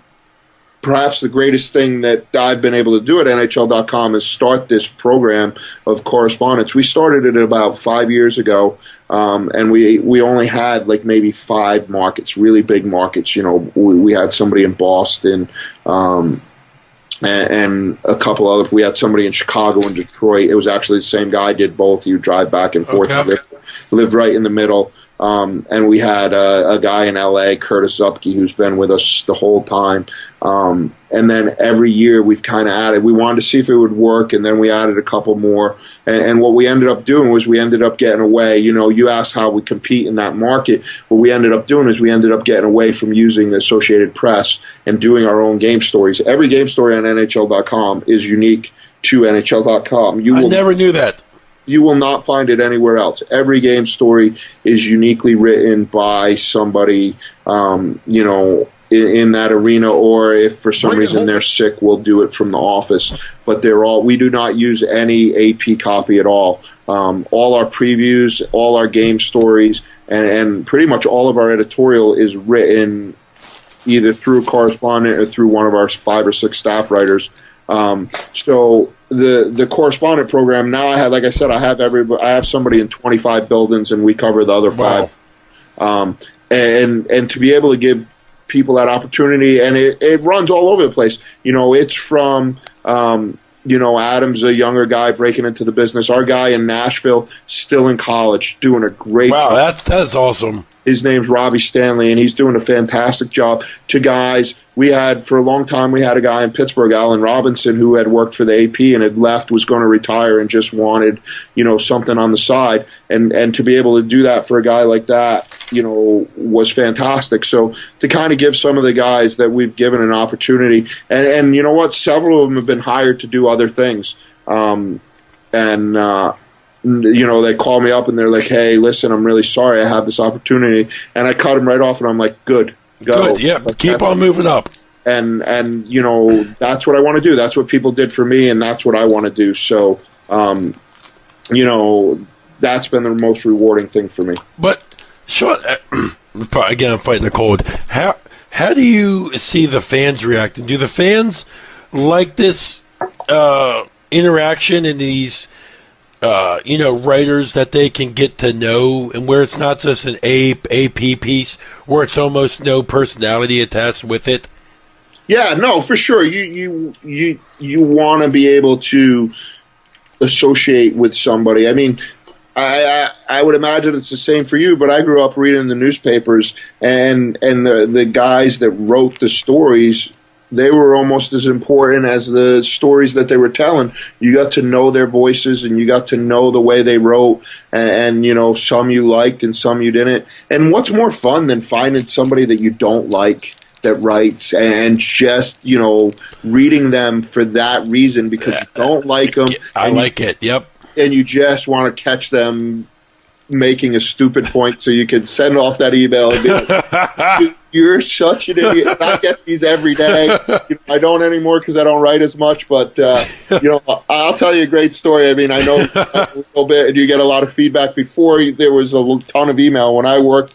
perhaps the greatest thing that I've been able to do at NHL.com is start this program of correspondence. We started it about 5 years ago, and we only had like maybe 5 markets, really big markets. We had somebody in Boston, and a couple other. We had somebody in Chicago and Detroit. It was actually the same guy, did both. You drive back and forth. Okay. Lived right in the middle. And we had a guy in L.A., Curtis Zupke, who's been with us the whole time. And then every year we've kind of added. We wanted to see if it would work, and then we added a couple more. And what we ended up doing was we ended up getting away. You asked how we compete in that market. What we ended up doing is we ended up getting away from using the Associated Press and doing our own game stories. Every game story on NHL.com is unique to NHL.com. I never knew that. You will not find it anywhere else. Every game story is uniquely written by somebody, in that arena, or if for some reason they're sick, we'll do it from the office. But we do not use any AP copy at all. All our previews, all our game stories, and pretty much all of our editorial is written either through a correspondent or through one of our 5 or 6 staff writers. So the correspondent program now, I have somebody in 25 buildings, and we cover the other 5. And to be able to give people that opportunity, and it runs all over the place. It's from Adam's a younger guy breaking into the business. Our guy in Nashville, still in college, doing a great job. Wow, that's awesome. His name's Robbie Stanley, and he's doing a fantastic job. To guys, for a long time, we had a guy in Pittsburgh, Alan Robinson, who had worked for the AP and had left, was going to retire, and just wanted, something on the side. And to be able to do that for a guy like that, was fantastic. So to kind of give some of the guys that we've given an opportunity, and you know what, several of them have been hired to do other things. They call me up and they're like, hey, listen, I'm really sorry I have this opportunity. And I cut them right off, and I'm like, good, go. Good, yeah, keep on moving up. and you know, that's what I want to do. That's what people did for me, and that's what I want to do. So, you know, that's been the most rewarding thing for me. But Shawn, again, I'm fighting the cold. How do you see the fans reacting? Do the fans like this interaction and these, you know, writers that they can get to know, and where it's not just an AP piece, where it's almost no personality attached with it? Yeah, no, for sure. You want to be able to associate with somebody. I mean, I would imagine it's the same for you, but I grew up reading the newspapers, and the guys that wrote the stories, they were almost as important as the stories that they were telling. You got to know their voices, and you got to know the way they wrote, and you know, some you liked and some you didn't. And what's more fun than finding somebody that you don't like that writes and just, you know, reading them for that reason because you don't like them. I like it. Yep. And you just want to catch them making a stupid point so you can send off that email and be like, you're such an idiot. And I get these every day. You know, I don't anymore because I don't write as much, but, you know, I'll tell you a great story. I mean, I know a little bit, and you get a lot of feedback. Before, there was a ton of email. When I worked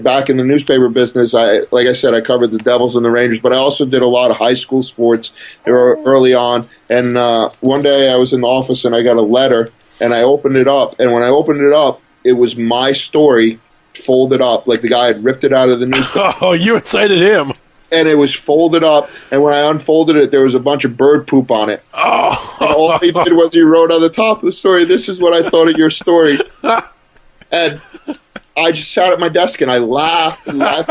back in the newspaper business, like I said, I covered the Devils and the Rangers, but I also did a lot of high school sports early on. And one day I was in the office and I got a letter, and I opened it up. And when I opened it up, it was my story folded up, like the guy had ripped it out of the newspaper. Oh, you excited him. And it was folded up, and when I unfolded it, there was a bunch of bird poop on it. Oh. And all he did was he wrote on the top of the story, "This is what I thought of your story." And I just sat at my desk and I laughed and laughed.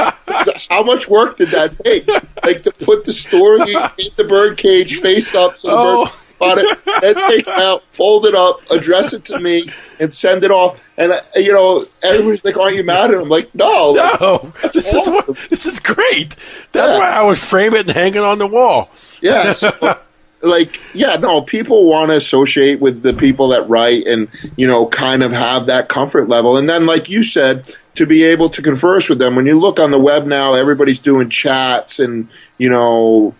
How much work did that take? Like, to put the story in the bird cage face up so the bird on it, and take it out, fold it up, address it to me, and send it off. And you know, everybody's like, "Aren't you mad?" And I'm like, "No, this is great. That's why I would frame it and hang it on the wall." Yeah. So, like, yeah, no, people want to associate with the people that write and, you know, kind of have that comfort level. And then, like you said, to be able to converse with them. When you look on the web now, everybody's doing chats and, you know,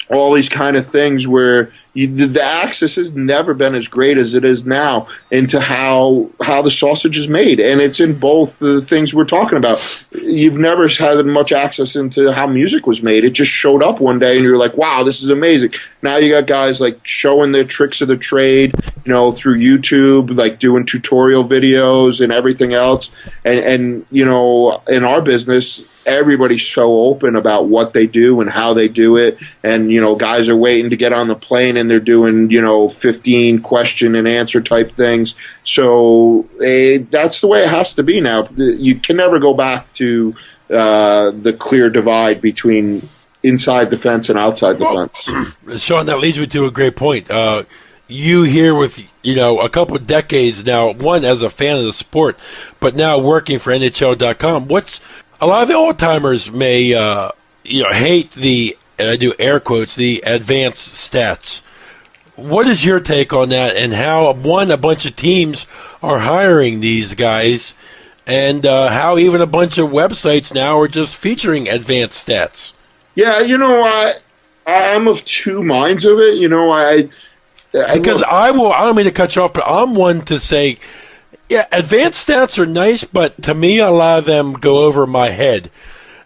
all these kind of things where the access has never been as great as it is now into how the sausage is made. And it's in both the things we're talking about. You've never had much access into how music was made. It just showed up one day and you're like, wow, this is amazing. Now you got guys like showing their tricks of the trade, you know, through YouTube, like doing tutorial videos and everything else. And you know, in our business, everybody's so open about what they do and how they do it. And, you know, guys are waiting to get on the plane and they're doing, you know, 15 question and answer type things. So that's the way it has to be now. You can never go back to the clear divide between inside the fence and outside the fence. Shawn, that leads me to a great point. You here with, you know, a couple of decades now, one as a fan of the sport, but now working for NHL.com. A lot of the old-timers may, you know, hate the, and I do air quotes, the advanced stats. What is your take on that, and how, one, a bunch of teams are hiring these guys, and how even a bunch of websites now are just featuring advanced stats? Yeah, you know, I'm of two minds of it. You know, I don't mean to cut you off, but I'm one to say, yeah, advanced stats are nice, but to me, a lot of them go over my head.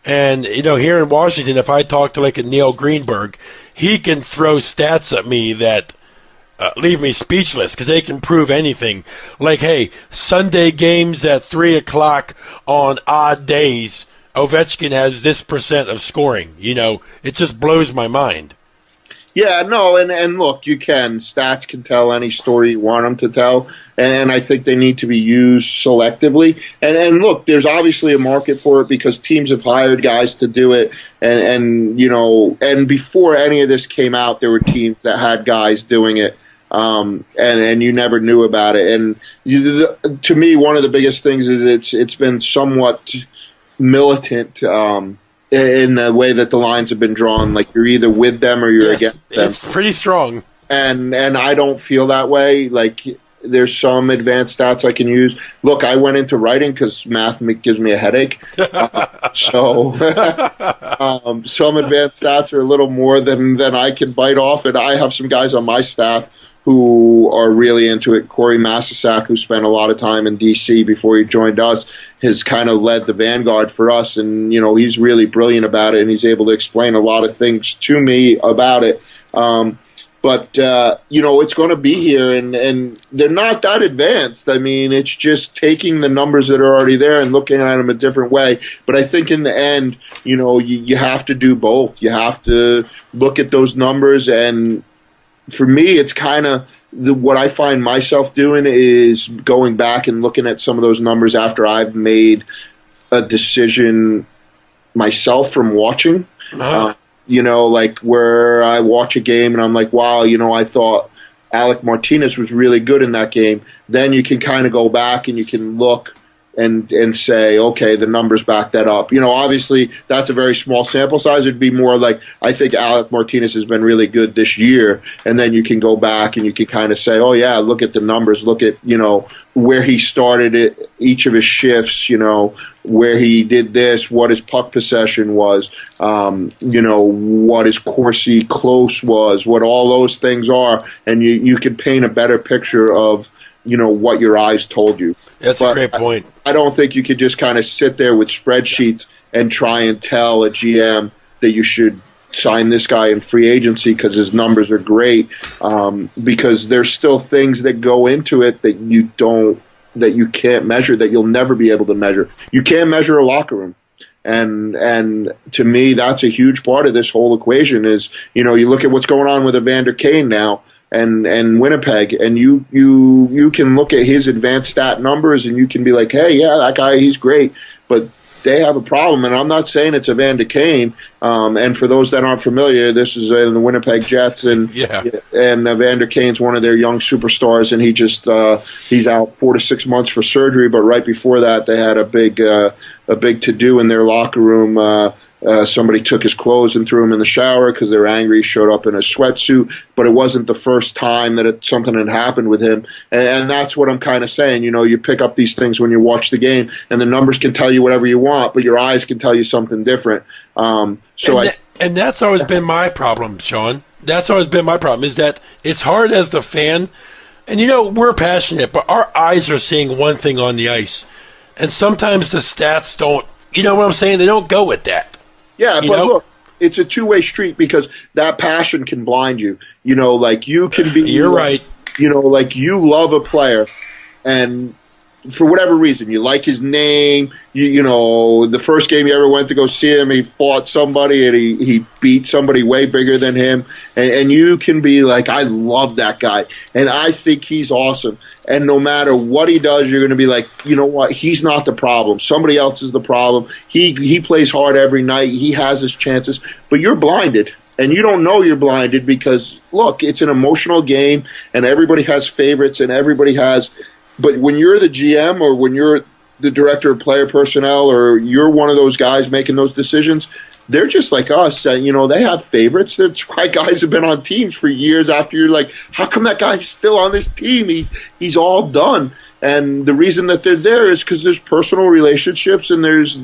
And, you know, here in Washington, if I talk to, like, a Neil Greenberg, he can throw stats at me that leave me speechless because they can prove anything. Like, hey, Sunday games at 3 o'clock on odd days, Ovechkin has this % of scoring. You know, it just blows my mind. Yeah, no, and look, stats can tell any story you want them to tell, and I think they need to be used selectively. And look, there's obviously a market for it because teams have hired guys to do it, and you know, and before any of this came out, there were teams that had guys doing it, and you never knew about it. And to me, one of the biggest things is it's been somewhat militant. In the way that the lines have been drawn, like you're either with them or you're against them. It's pretty strong. And I don't feel that way. Like, there's some advanced stats I can use. Look, I went into writing because math gives me a headache. So some advanced stats are a little more than I can bite off. And I have some guys on my staff who are really into it. Corey Massasak, who spent a lot of time in D.C. before he joined us, has kind of led the vanguard for us. And, he's really brilliant about it, and he's able to explain a lot of things to me about it. But it's going to be here, and they're not that advanced. I mean, it's just taking the numbers that are already there and looking at them a different way. But I think in the end, you have to do both. You have to look at those numbers, and for me, it's kind of what I find myself doing is going back and looking at some of those numbers after I've made a decision myself from watching. Like where I watch a game and I'm like, wow, I thought Alec Martinez was really good in that game. Then you can kind of go back and you can look and say, okay, the numbers back that up. Obviously that's a very small sample size. It'd be more like, I think Alec Martinez has been really good this year. And then you can go back and you can kind of say, oh yeah, look at the numbers. Look at, where he started it, each of his shifts, where he did this, what his puck possession was, what his Corsi close was, what all those things are. And you can paint a better picture of, what your eyes told you. That's a great point. I don't think you could just kind of sit there with spreadsheets and try and tell a GM that you should sign this guy in free agency because his numbers are great, because there's still things that go into it that you can't measure, that you'll never be able to measure. You can't measure a locker room. And to me, that's a huge part of this whole equation is, you look at what's going on with Evander Kane now, and Winnipeg, and you can look at his advanced stat numbers and you can be like, hey, yeah, that guy, he's great, but they have a problem. And I'm not saying it's Evander Kane. And for those that aren't familiar, this is the Winnipeg Jets, and Evander Kane's one of their young superstars, and he's out 4 to 6 months for surgery. But right before that, they had a big to-do in their locker room. Somebody took his clothes and threw him in the shower because they were angry. He showed up in a sweatsuit, but it wasn't the first time that something had happened with him. And that's what I'm kind of saying. You pick up these things when you watch the game, and the numbers can tell you whatever you want, but your eyes can tell you something different. And that's always been my problem, Shawn. That's always been my problem, is that it's hard as the fan. And, we're passionate, but our eyes are seeing one thing on the ice. And sometimes the stats don't, you know what I'm saying? They don't go with that. Yeah, but look, it's a two-way street because that passion can blind you. Like you can be. You're right. Like you love a player, and for whatever reason, you like his name. The first game you ever went to go see him, he fought somebody and he beat somebody way bigger than him. And you can be like, I love that guy, and I think he's awesome. And no matter what he does, you're going to be like, you know what? He's not the problem. Somebody else is the problem. He plays hard every night. He has his chances, but you're blinded. And you don't know you're blinded because, look, it's an emotional game, and everybody has favorites, and everybody has. But when you're the GM or when you're the director of player personnel or you're one of those guys making those decisions, they're just like us. They have favorites. That's why guys have been on teams for years after you're like, how come that guy's still on this team? He's all done. And the reason that they're there is because there's personal relationships and there's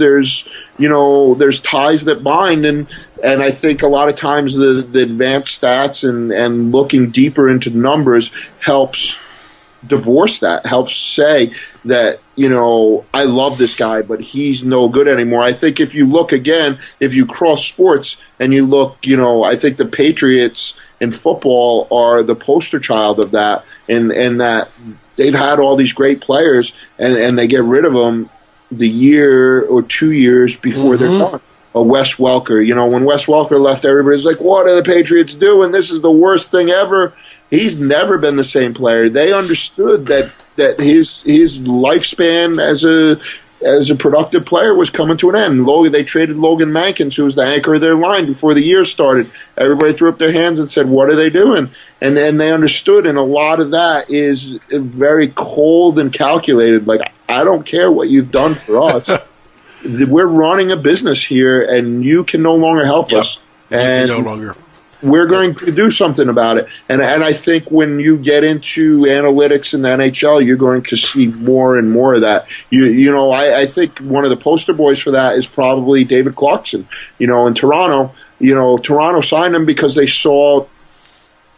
ties that bind. And I think a lot of times the advanced stats and looking deeper into numbers helps divorce that, helps say that, I love this guy, but he's no good anymore. I think if you look again, if you cross sports and you look, I think the Patriots in football are the poster child of that, and that they've had all these great players and they get rid of them the year or 2 years before they're done. Wes Welker, when Wes Welker left, everybody's like, what are the Patriots doing? This is the worst thing ever. He's never been the same player. They understood that his lifespan as a productive player was coming to an end. They traded Logan Mankins, who was the anchor of their line before the year started. Everybody threw up their hands and said, what are they doing? And they understood, and a lot of that is very cold and calculated. Like, I don't care what you've done for us. We're running a business here, and you can no longer help us. And no longer. we're going to do something about it. And I think when you get into analytics in the NHL, you're going to see more and more of that. I think one of the poster boys for that is probably David Clarkson. In Toronto, Toronto signed him because they saw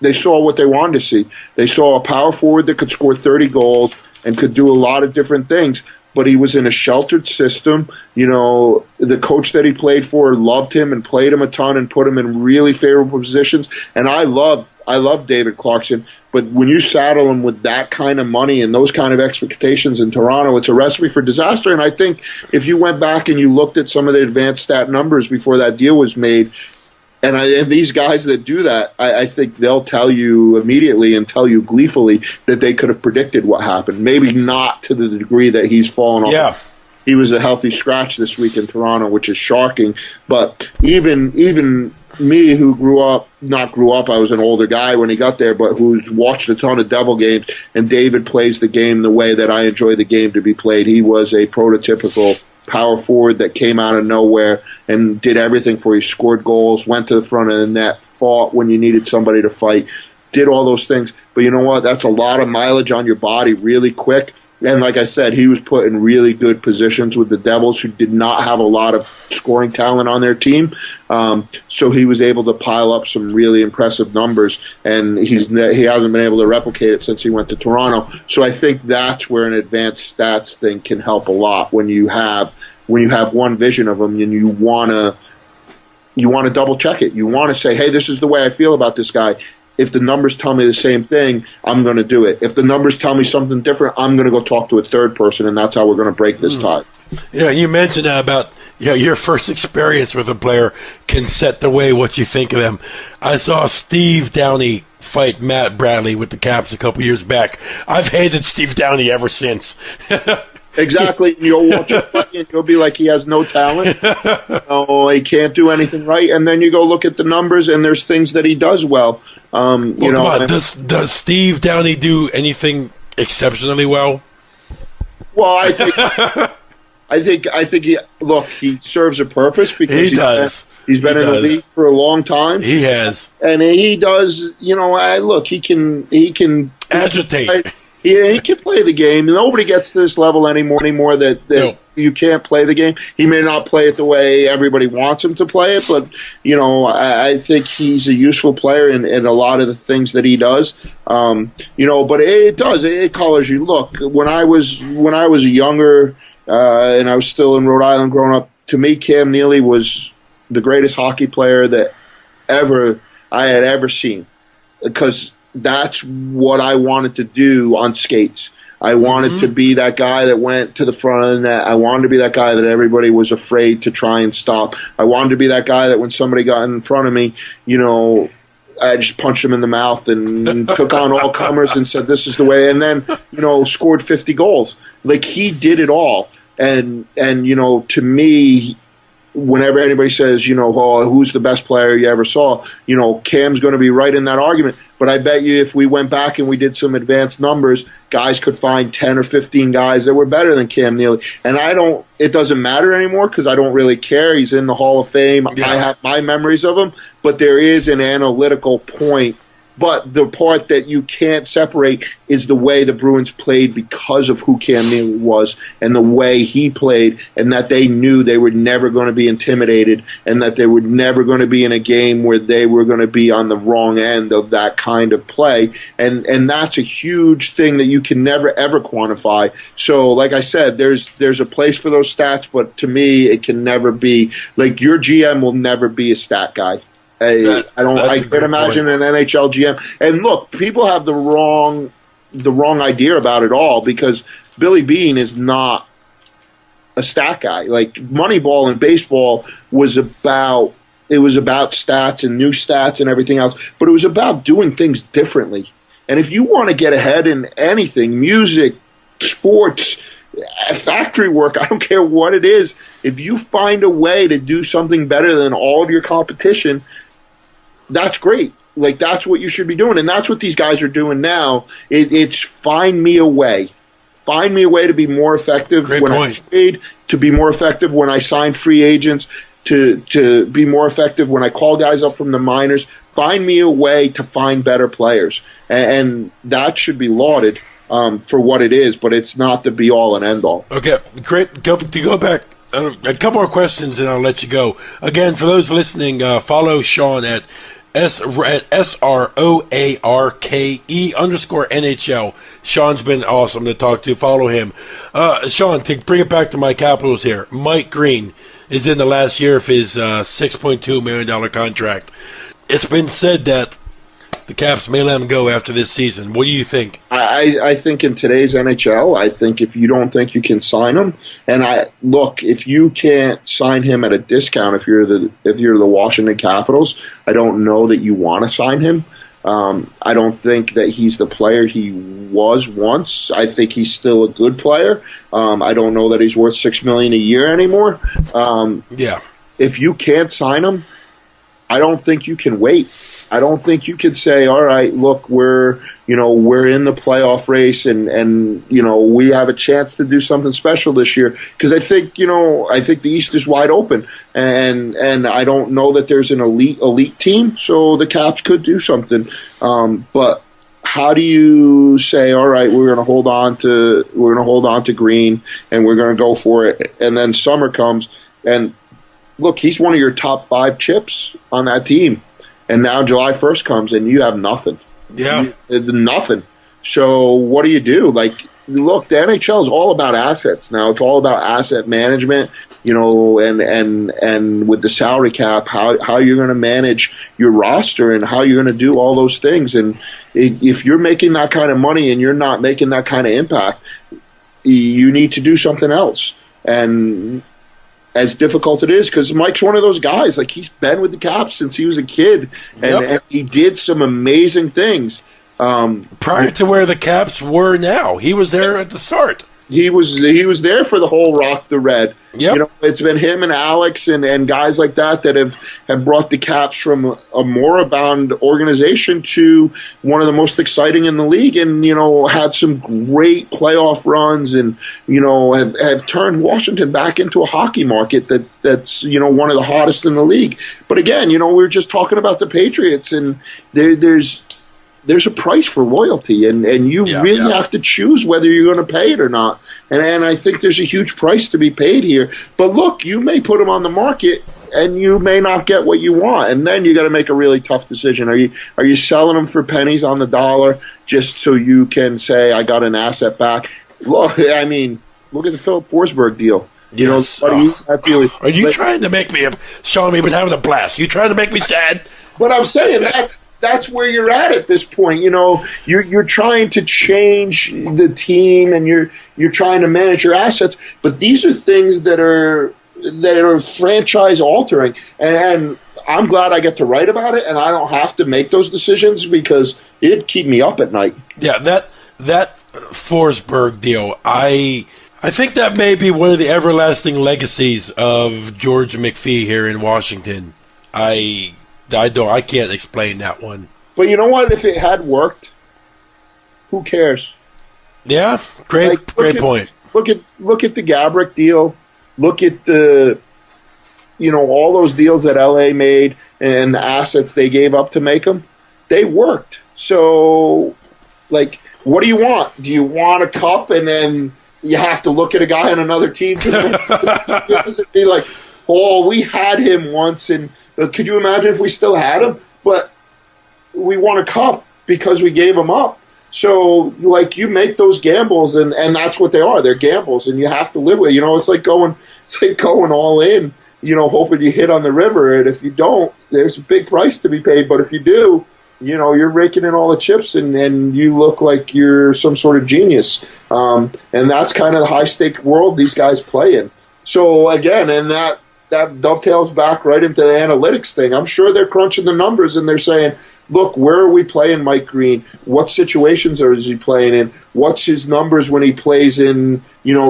what they wanted to see. They saw a power forward that could score 30 goals and could do a lot of different things. But he was in a sheltered system. The coach that he played for loved him and played him a ton and put him in really favorable positions. And I love David Clarkson. But when you saddle him with that kind of money and those kind of expectations in Toronto, it's a recipe for disaster. And I think if you went back and you looked at some of the advanced stat numbers before that deal was made, and these guys that do that, I think they'll tell you immediately and tell you gleefully that they could have predicted what happened. Maybe not to the degree that he's fallen off. Yeah. He was a healthy scratch this week in Toronto, which is shocking. But even me, who not grew up, I was an older guy when he got there, but who's watched a ton of Devil games, and David plays the game the way that I enjoy the game to be played. He was a prototypical power forward that came out of nowhere and did everything for you. Scored goals, went to the front of the net, fought when you needed somebody to fight, did all those things. But you know what? That's a lot of mileage on your body really quick. And like I said, he was put in really good positions with the Devils, who did not have a lot of scoring talent on their team. So he was able to pile up some really impressive numbers, and he hasn't been able to replicate it since he went to Toronto. So I think that's where an advanced stats thing can help a lot when you have one vision of him and you want to double check it. You want to say, hey, this is the way I feel about this guy. If the numbers tell me the same thing, I'm going to do it. If the numbers tell me something different, I'm going to go talk to a third person, and that's how we're going to break this tie. Yeah, you mentioned about your first experience with a player can set the way what you think of them. I saw Steve Downey fight Matt Bradley with the Caps a couple years back. I've hated Steve Downey ever since. Exactly. You'll watch it and you'll be like, he has no talent. He can't do anything right. And then you go look at the numbers, and there's things that he does well. Does Steve Downey do anything exceptionally well? Well, I think he serves a purpose because he's been in the league for a long time. He has, and he does. He can agitate. He can play the game. Nobody gets to this level anymore that you can't play the game. He may not play it the way everybody wants him to play it, but I think he's a useful player in a lot of the things that he does. But it colors you. Look, when I was younger and I was still in Rhode Island growing up, to me, Cam Neely was the greatest hockey player that I had ever seen, because that's what I wanted to do on skates. I wanted to be that guy that went to the front of the net. I wanted to be that guy that everybody was afraid to try and stop. I wanted to be that guy that when somebody got in front of me, I just punched him in the mouth and took on all comers and said, this is the way. And then, scored 50 goals. Like, he did it all. And to me, whenever anybody says, who's the best player you ever saw, Cam's going to be right in that argument. But I bet you if we went back and we did some advanced numbers, guys could find 10 or 15 guys that were better than Cam Neely. And it doesn't matter anymore because I don't really care. He's in the Hall of Fame. Yeah. I have my memories of him. But there is an analytical point. But the part that you can't separate is the way the Bruins played because of who Cam Neely was and the way he played, and that they knew they were never going to be intimidated and that they were never going to be in a game where they were going to be on the wrong end of that kind of play. And that's a huge thing that you can never, ever quantify. So, like I said, there's a place for those stats, but to me, it can never be – like, your GM will never be a stat guy. I can't imagine an NHL GM. And look, people have the wrong idea about it all, because Billy Beane is not a stat guy. Like, Moneyball in baseball was about stats and new stats and everything else, but it was about doing things differently. And if you want to get ahead in anything, music, sports, factory work, I don't care what it is, if you find a way to do something better than all of your competition, that's great. Like, that's what you should be doing. And that's what these guys are doing now. It's find me a way. Find me a way to be more effective I trade, to be more effective when I sign free agents. to be more effective when I call guys up from the minors. Find me a way to find better players, and that should be lauded for what it is, but it's not the be-all and end-all. Okay, great. To go back, a couple more questions, and I'll let you go. Again, for those listening, follow Shawn at SROARKE_NHL. Shawn's been awesome to talk to. Follow him. Shawn, to bring it back to my Capitals here, Mike Green is in the last year of his $6.2 million contract. It's been said that the Caps may let him go after this season. What do you think? I think in today's NHL, I think if you don't think you can sign him, and if you can't sign him at a discount, if you're the Washington Capitals, I don't know that you want to sign him. I don't think that he's the player he was once. I think he's still a good player. I don't know that he's worth $6 million a year anymore. If you can't sign him, I don't think you can wait. I don't think you can say, all right, look, we're in the playoff race and we have a chance to do something special this year, because I think the East is wide open, and I don't know that there's an elite team, so the Caps could do something. But how do you say, all right, we're going to hold on to Green and we're going to go for it, and then summer comes and look, he's one of your top 5 chips on that team. And now July 1st comes and you have nothing. Yeah. Nothing. So what do you do? Like, look, the NHL is all about assets now. It's all about asset management, and with the salary cap, how you're going to manage your roster and how you're going to do all those things. And if you're making that kind of money and you're not making that kind of impact, you need to do something else. And as difficult it is, because Mike's one of those guys, like, he's been with the Caps since he was a kid, and he did some amazing things. Prior to where the Caps were now, he was there at the start. He was there for the whole Rock the Red. Yep. It's been him and Alex and guys like that have brought the Caps from a moribund organization to one of the most exciting in the league, and had some great playoff runs, and have turned Washington back into a hockey market that's one of the hottest in the league. But again, we were just talking about the Patriots, and there's a price for loyalty, and you really have to choose whether you're going to pay it or not. And I think there's a huge price to be paid here. But look, you may put them on the market, and you may not get what you want, and then you got to make a really tough decision. Are you selling them for pennies on the dollar just so you can say, I got an asset back? Look, I mean, look at the Philip Forsberg deal. Yes. Are you trying to make me Shawn? We've been having a blast. You trying to make me sad? But I'm saying that's where you're at this point. You're trying to change the team, and you're trying to manage your assets. But these are things that are franchise altering, and I'm glad I get to write about it, and I don't have to make those decisions, because it'd keep me up at night. Yeah, that Forsberg deal, I think that may be one of the everlasting legacies of George McPhee here in Washington. I can't explain that one. But you know what? If it had worked, who cares? Yeah, great point. Look at the Gabrick deal. Look at the, all those deals that LA made and the assets they gave up to make them. They worked. So, what do you want? Do you want a cup, and then you have to look at a guy on another team to be like, oh, we had him once, and could you imagine if we still had him? But we won a cup because we gave him up. So, you make those gambles, and that's what they are. They're gambles, and you have to live with it. It's like going all in, hoping you hit on the river. And if you don't, there's a big price to be paid. But if you do, you're raking in all the chips, and you look like you're some sort of genius. And that's kind of the high-stake world these guys play in. So, again, and that dovetails back right into the analytics thing. I'm sure they're crunching the numbers, and they're saying, look, where are we playing Mike Green? What situations is he playing in? What's his numbers when he plays in,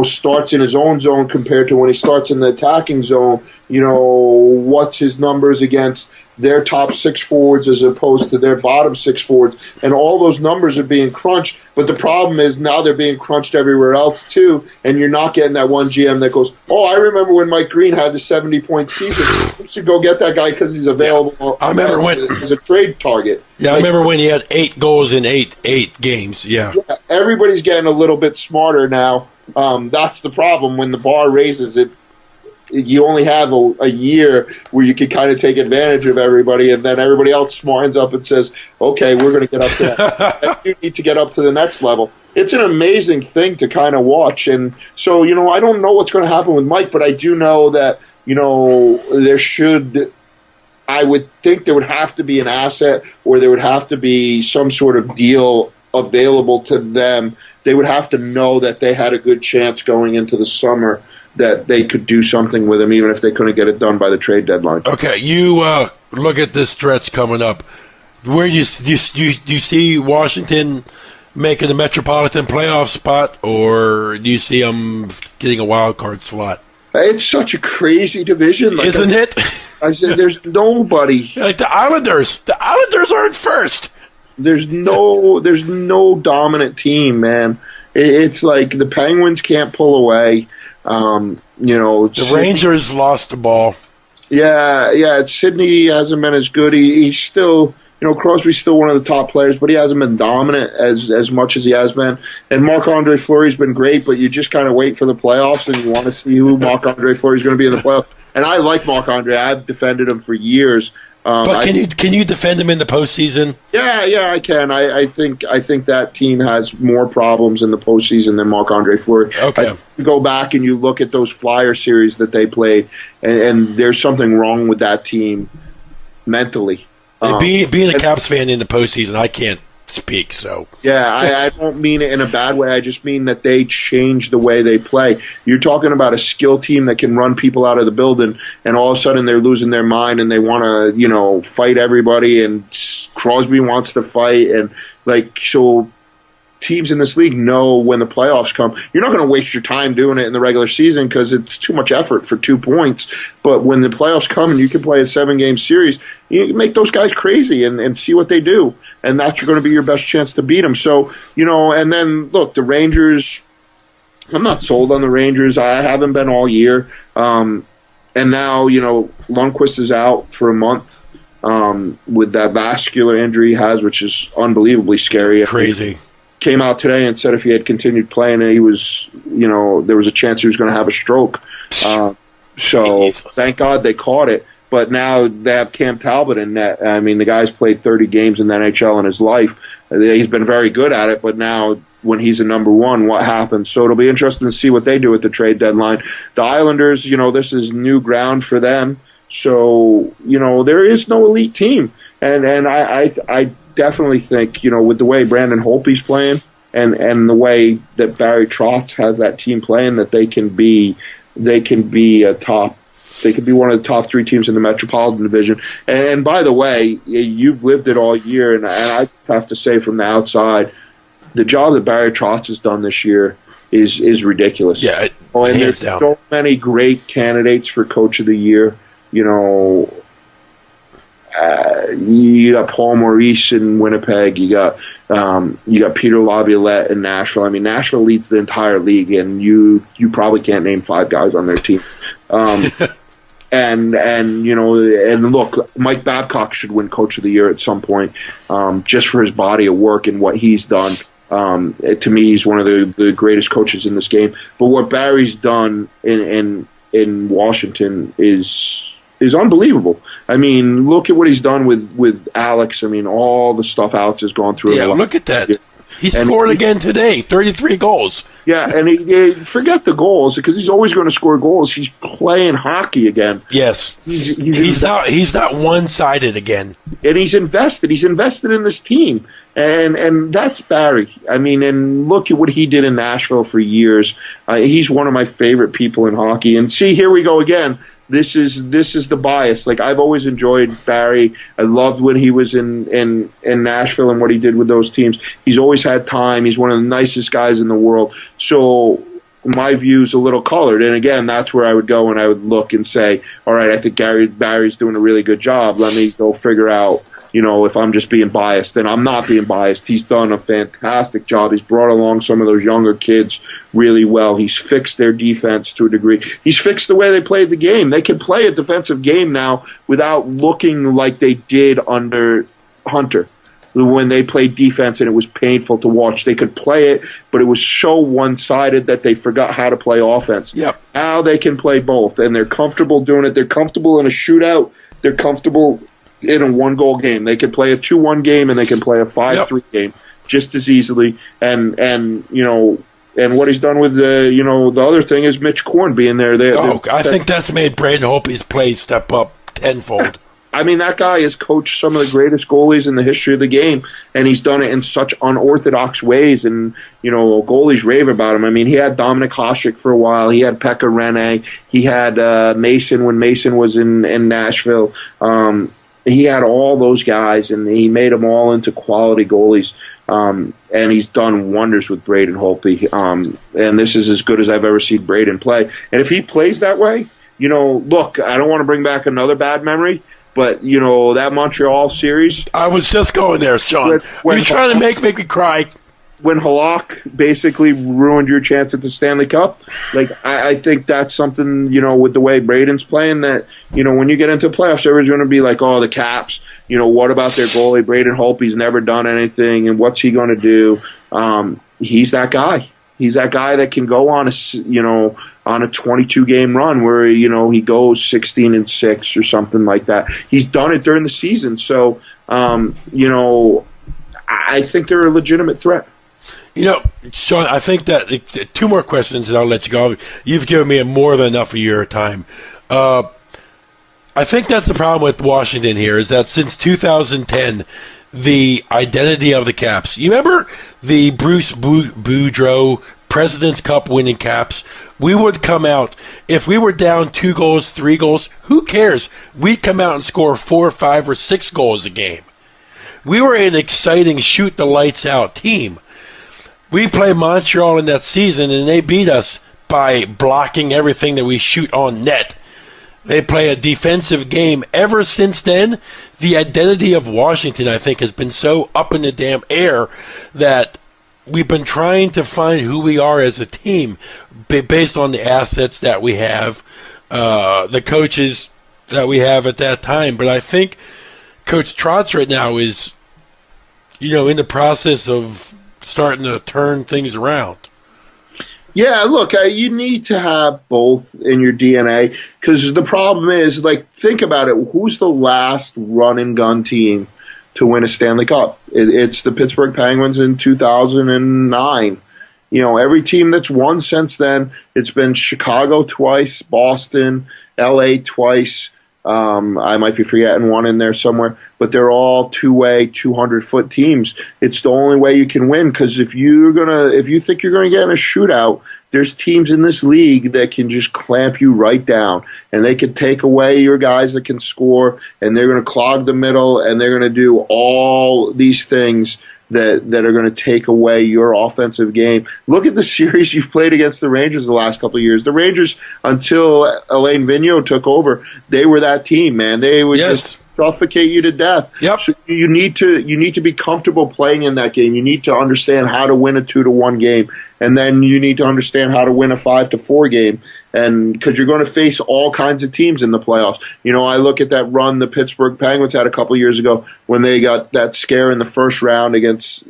starts in his own zone compared to when he starts in the attacking zone? what's his numbers against their top 6 forwards as opposed to their bottom 6 forwards, and all those numbers are being crunched. But the problem is now they're being crunched everywhere else too, and you're not getting that one GM that goes, "Oh, I remember when Mike Green had the 70-point season. You should go get that guy because he's available." I remember as a trade target. Yeah, I remember when he had 8 goals in eight games. Yeah, everybody's getting a little bit smarter now. That's the problem. When the bar raises it, you only have a year where you can kind of take advantage of everybody, and then everybody else smartens up and says, "Okay, we're going to get up to that. And you need to get up to the next level." It's an amazing thing to kind of watch, and so I don't know what's going to happen with Mike, but I do know that there should. I would think there would have to be an asset, or there would have to be some sort of deal available to them. They would have to know that they had a good chance going into the summer that they could do something with him, even if they couldn't get it done by the trade deadline. Okay, you look at this stretch coming up. Where do you see Washington making the Metropolitan playoff spot, or do you see them getting a wild card slot? It's such a crazy division, isn't it? I said, there's nobody like the Islanders. The Islanders aren't first. There's no dominant team, man. It's like the Penguins can't pull away. The Rangers lost the ball. Yeah. Sidney hasn't been as good. He's still, Crosby's still one of the top players, but he hasn't been dominant as much as he has been. And Marc-Andre Fleury's been great, but you just kind of wait for the playoffs and you want to see who Marc-Andre Fleury's going to be in the playoffs. And I like Marc-Andre. I've defended him for years. But can you defend him in the postseason? Yeah, I can. I think that team has more problems in the postseason than Marc-Andre Fleury. Okay. You go back and you look at those Flyer series that they played, and there's something wrong with that team mentally. Being a Caps fan in the postseason, I can't speak. So I don't mean it in a bad way. I just mean that they change the way they play. You're talking about a skill team that can run people out of the building, and all of a sudden they're losing their mind and they want to fight everybody, and Crosby wants to fight, and so teams in this league know when the playoffs come, you're not going to waste your time doing it in the regular season because it's too much effort for 2 points. But when the playoffs come and you can play a 7-game series, you can make those guys crazy and see what they do. And that's going to be your best chance to beat them. So, and then, look, the Rangers, I'm not sold on the Rangers. I haven't been all year. And now, Lundqvist is out for a month with that vascular injury he has, which is unbelievably scary. Crazy. Came out today and said if he had continued playing, he was, there was a chance he was going to have a stroke. So thank God they caught it. But now they have Cam Talbot in net. I mean, the guy's played 30 games in the NHL in his life. He's been very good at it, but now when he's a number one, what happens? So it'll be interesting to see what they do at the trade deadline. The Islanders, this is new ground for them. So, there is no elite team. And I definitely think, with the way Brandon Holtby's playing and the way that Barry Trotz has that team playing, that they can be one of the top 3 teams in the Metropolitan Division. And by the way, you've lived it all year, and I have to say from the outside, the job that Barry Trotz has done this year is ridiculous. Yeah, and there's so many great candidates for Coach of the Year. You got Paul Maurice in Winnipeg. You got Peter Laviolette in Nashville. I mean, Nashville leads the entire league, and you probably can't name 5 guys on their team. And look, Mike Babcock should win Coach of the Year at some point, just for his body of work and what he's done. To me, he's one of the greatest coaches in this game. But what Barry's done in Washington is unbelievable. I mean, look at what he's done with Alex. I mean, all the stuff Alex has gone through. Yeah, look at that. He scored again today, 33 goals. Yeah, and he forget the goals, because he's always going to score goals. He's playing hockey again. Yes. He's not one-sided again. And he's invested. He's invested in this team. And that's Barry. I mean, and look at what he did in Nashville for years. He's one of my favorite people in hockey. And see, here we go again. This is the bias. Like, I've always enjoyed Barry. I loved when he was in Nashville and what he did with those teams. He's always had time. He's one of the nicest guys in the world. So my view's a little colored. And again, that's where I would go and I would look and say, all right, I think Barry's doing a really good job. Let me go figure out, if I'm just being biased. And I'm not being biased. He's done a fantastic job. He's brought along some of those younger kids really well. He's fixed their defense to a degree. He's fixed the way they played the game. They can play a defensive game now without looking like they did under Hunter. When they played defense and it was painful to watch. They could play it, but it was so one-sided that they forgot how to play offense. Yep. Now they can play both, and they're comfortable doing it. They're comfortable in a shootout. They're comfortable in a one-goal game. They can play a 2-1 game, and they can play a 5-3 game just as easily. And what he's done with the other thing is Mitch Korn being there. I think that's made Braden Holtby's play step up tenfold. I mean, that guy has coached some of the greatest goalies in the history of the game, and he's done it in such unorthodox ways. And, goalies rave about him. I mean, he had Dominik Hasek for a while. He had Pekka Rinne. He had Mason when Mason was in Nashville. He had all those guys, and he made them all into quality goalies. And he's done wonders with Braden Holtby. And this is as good as I've ever seen Braden play. And if he plays that way, look, I don't want to bring back another bad memory, but, that Montreal series. I was just going there, Shawn. You're trying to make me cry. When Halak basically ruined your chance at the Stanley Cup, I think that's something, with the way Braden's playing that, when you get into playoffs, everyone's going to be like, oh, the Caps, what about their goalie? Braden Holtby's never done anything, and what's he going to do? He's that guy. He's that guy that can go on a 22-game run where, he goes 16-6 or something like that. He's done it during the season. So, I think they're a legitimate threat. Shawn, I think that two more questions and I'll let you go. You've given me more than enough of your time. I think that's the problem with Washington here is that since 2010, the identity of the Caps. You remember the Bruce Boudreau President's Cup winning Caps? We would come out, if we were down 2 goals, 3 goals, who cares? We'd come out and score 4, 5, or 6 goals a game. We were an exciting shoot-the-lights-out team. We played Montreal in that season, and they beat us by blocking everything that we shoot on net. They play a defensive game. Ever since then, the identity of Washington, I think, has been so up in the damn air that we've been trying to find who we are as a team based on the assets that we have, the coaches that we have at that time. But I think Coach Trotz right now is, in the process of starting to turn things around. Yeah, look, you need to have both in your DNA because the problem is, think about it. Who's the last run-and-gun team to win a Stanley Cup? It's the Pittsburgh Penguins in 2009. Every team that's won since then, it's been Chicago twice, Boston, L.A. twice. I might be forgetting one in there somewhere, but they're all two-way, 200-foot teams. It's the only way you can win because if you think you're gonna get in a shootout, there's teams in this league that can just clamp you right down, and they can take away your guys that can score, and they're gonna clog the middle, and they're gonna do all these things that are going to take away your offensive game. Look at the series you've played against the Rangers the last couple of years. The Rangers, until Alain Vigneault took over, they were that team, man. They would just suffocate you to death. Yep. So you need to be comfortable playing in that game. You need to understand how to win a 2-1 game, and then you need to understand how to win a 5-4 game. And because you're going to face all kinds of teams in the playoffs. I look at that run the Pittsburgh Penguins had a couple of years ago when they got that scare in the first round against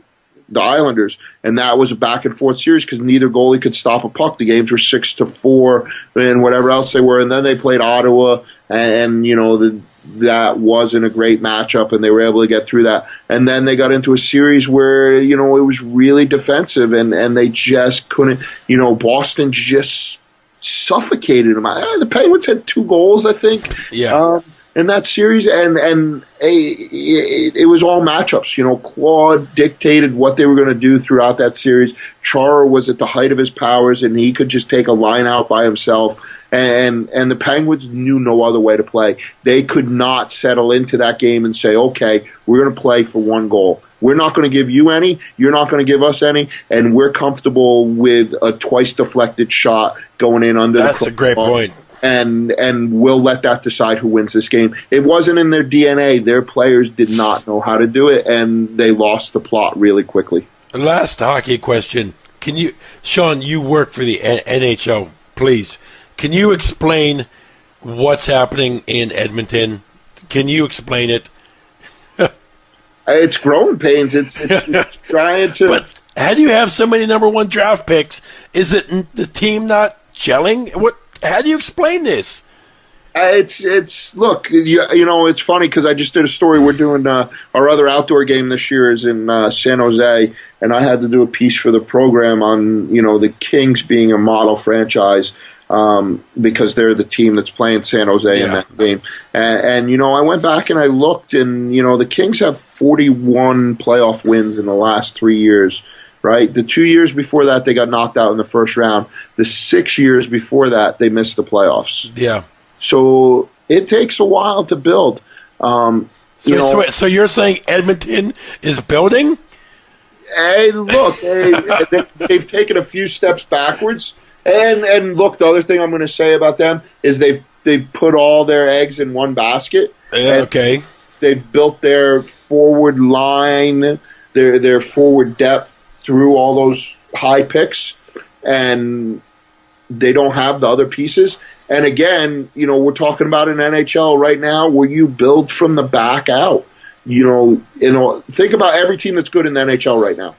the Islanders, and that was a back-and-forth series because neither goalie could stop a puck. The games were 6-4 and whatever else they were, and then they played Ottawa, and that wasn't a great matchup, and they were able to get through that. And then they got into a series where, it was really defensive, and they just couldn't, Boston just suffocated them. The Penguins had 2 goals, I think, in that series, and it was all matchups. Claude dictated what they were going to do throughout that series. Chara was at the height of his powers, and he could just take a line out by himself. And the Penguins knew no other way to play. They could not settle into that game and say, okay, we're going to play for 1 goal. We're not going to give you any. You're not going to give us any. And we're comfortable with a twice deflected shot going in under That's a great point. And we'll let that decide who wins this game. It wasn't in their DNA. Their players did not know how to do it, and they lost the plot really quickly. Last hockey question. Shawn, you work for the NHL. Please, can you explain what's happening in Edmonton? Can you explain it? It's growing pains. It's trying to. But how do you have so many number one draft picks? Is it the team not gelling? How do you explain this? Look, you know, it's funny because I just did a story. We're doing our other outdoor game this year is in San Jose, and I had to do a piece for the program on, you know, the Kings being a model franchise because they're the team that's playing San Jose in that game. And, you know, I went back and I looked, and, you know, the Kings have 41 playoff wins in the last 3 years. Right? The 2 years before that, they got knocked out in the first round. The 6 years before that, they missed the playoffs. Yeah. So it takes a while to build. So you're saying Edmonton is building? Hey, look, they've taken a few steps backwards. And look, the other thing I'm going to say about them is they've put all their eggs in one basket. Okay. They've built their forward line, their forward depth through all those high picks, and they don't have the other pieces. And again, you know, we're talking about an NHL right now where you build from the back out. You know, think about every team that's good in the NHL right now.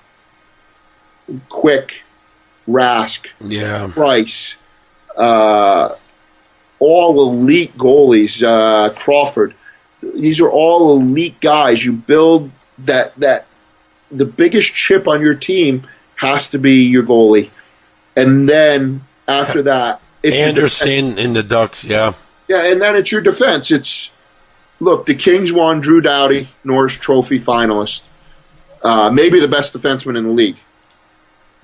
Quick, Rask, Price, all elite goalies, Crawford. These are all elite guys. You build that the biggest chip on your team has to be your goalie. And then after that, it's Anderson in the Ducks, yeah. Yeah, and then it's your defense. Look, the Kings won Drew Doughty, Norris Trophy finalist. Maybe the best defenseman in the league.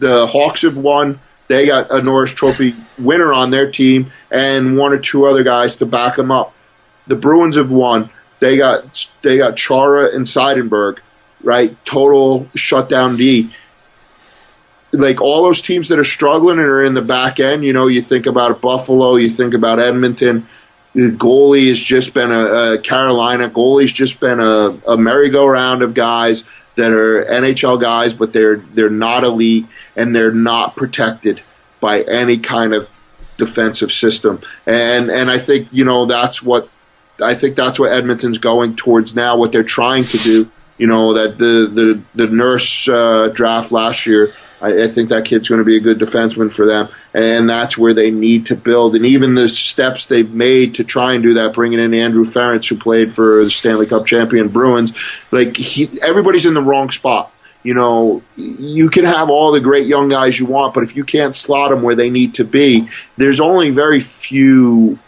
The Hawks have won. They got a Norris Trophy winner on their team and one or two other guys to back them up. The Bruins have won. They got Chara and Seidenberg. Right, total shutdown D. Like all those teams that are struggling and are in the back end, you know, you think about Buffalo, you think about Edmonton. The goalie has just been a Carolina goalie's just been a merry-go-round of guys that are NHL guys, but they're not elite and they're not protected by any kind of defensive system. And I think, you know, that's what Edmonton's going towards now. What they're trying to do. You know, that the Nurse draft last year, I think that kid's going to be a good defenseman for them. And that's where they need to build. And even the steps they've made to try and do that, bringing in Andrew Ferentz, who played for the Stanley Cup champion Bruins, everybody's in the wrong spot. You know, you can have all the great young guys you want, but if you can't slot them where they need to be, there's only very few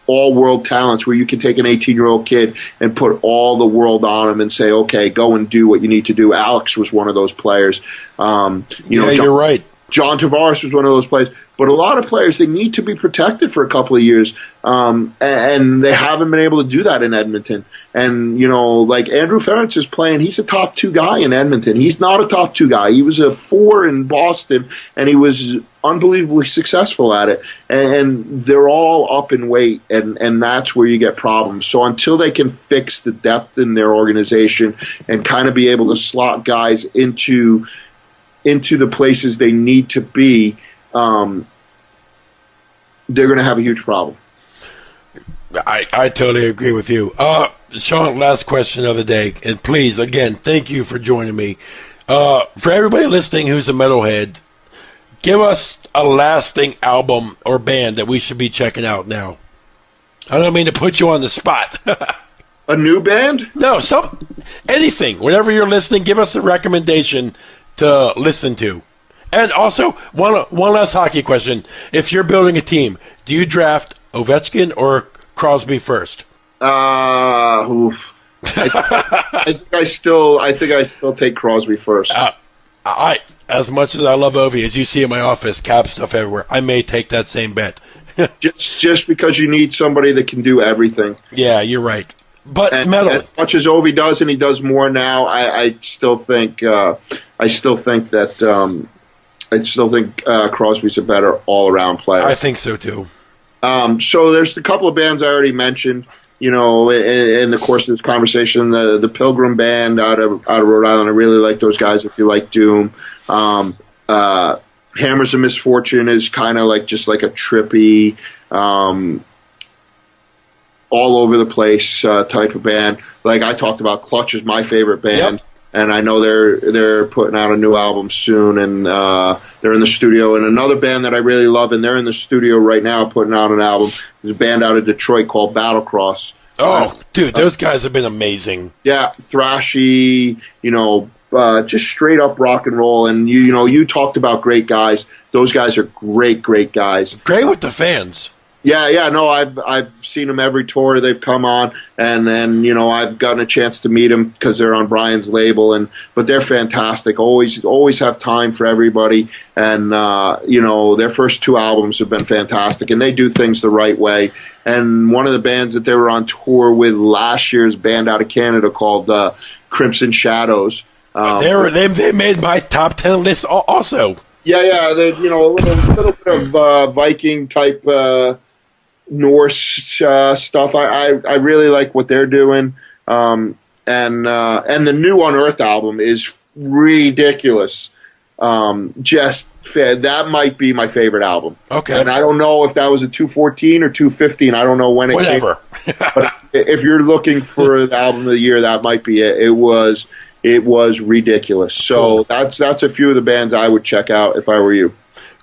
all-world talents where you can take an 18-year-old kid and put all the world on him and say, okay, go and do what you need to do. Alex was one of those players. You're right. John Tavares was one of those players. But a lot of players, they need to be protected for a couple of years, and they haven't been able to do that in Edmonton. And, you know, like Andrew Ferentz is playing, he's a top 2 guy in Edmonton. He's not a top 2 guy. He was a 4 in Boston, and he was unbelievably successful at it. And they're all up in weight, and that's where you get problems. So until they can fix the depth in their organization and kind of be able to slot guys into the places they need to be, they're going to have a huge problem. I totally agree with you. Shawn, last question of the day. And please, again, thank you for joining me. For everybody listening who's a metalhead, give us a lasting album or band that we should be checking out now. I don't mean to put you on the spot. A new band? No, anything. Whenever you're listening, give us a recommendation to listen to. And also, one last hockey question. If you're building a team, do you draft Ovechkin or Crosby first? Oof. I think I still take Crosby first. As much as I love Ovi, as you see in my office, cap stuff everywhere, I may take that same bet. just because you need somebody that can do everything. Yeah, you're right. But and metal. as much as Ovi does, and he does more now, I still think Crosby's a better all-around player. I think so too. So there's a couple of bands I already mentioned. In the course of this conversation, the Pilgrim Band out of Rhode Island. I really like those guys. If you like Doom, Hammers of Misfortune is kind of just like a trippy, all over the place type of band. Like I talked about, Clutch is my favorite band. Yep. And I know they're putting out a new album soon, and they're in the studio. And another band that I really love, and they're in the studio right now putting out an album, is a band out of Detroit called Battlecross. Oh, dude, those guys have been amazing. Yeah, thrashy, just straight up rock and roll. And you talked about great guys. Those guys are great guys. Great with the fans. Yeah, no, I've seen them every tour they've come on, and then I've gotten a chance to meet them because they're on Brian's label, but they're fantastic. Always have time for everybody, and their first 2 albums have been fantastic, and they do things the right way. And one of the bands that they were on tour with last year's band out of Canada called Crimson Shadows. They made my top 10 list also. Yeah, a little bit of Viking type. Norse stuff. I really like what they're doing, and the new Unearthed album is ridiculous. That might be my favorite album. Okay, and I don't know if that was a 214 or 215. I don't know when it Whatever. came. But if you're looking for the album of the year, that might be it. It was ridiculous. So cool. That's a few of the bands I would check out if I were you.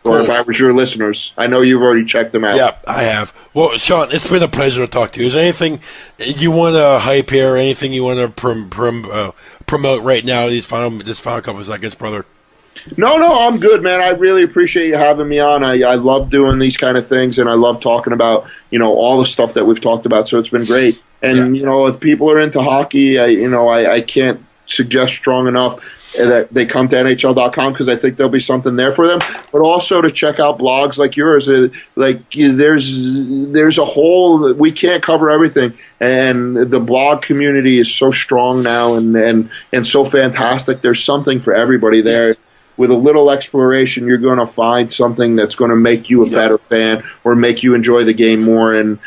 Or if I was your listeners. I know you've already checked them out. Yeah, I have. Well, Shawn, it's been a pleasure to talk to you. Is there anything you want to hype here, anything you want to promote right now, this final couple of seconds, brother? No, I'm good, man. I really appreciate you having me on. I love doing these kind of things, and I love talking about, all the stuff that we've talked about, so it's been great. And, if people are into hockey, I can't suggest strong enough that they come to NHL.com because I think there'll be something there for them, but also to check out blogs like yours. There's a whole, we can't cover everything, and the blog community is so strong now and so fantastic. There's something for everybody there. With a little exploration, you're going to find something that's going to make you a better fan or make you enjoy the game more, and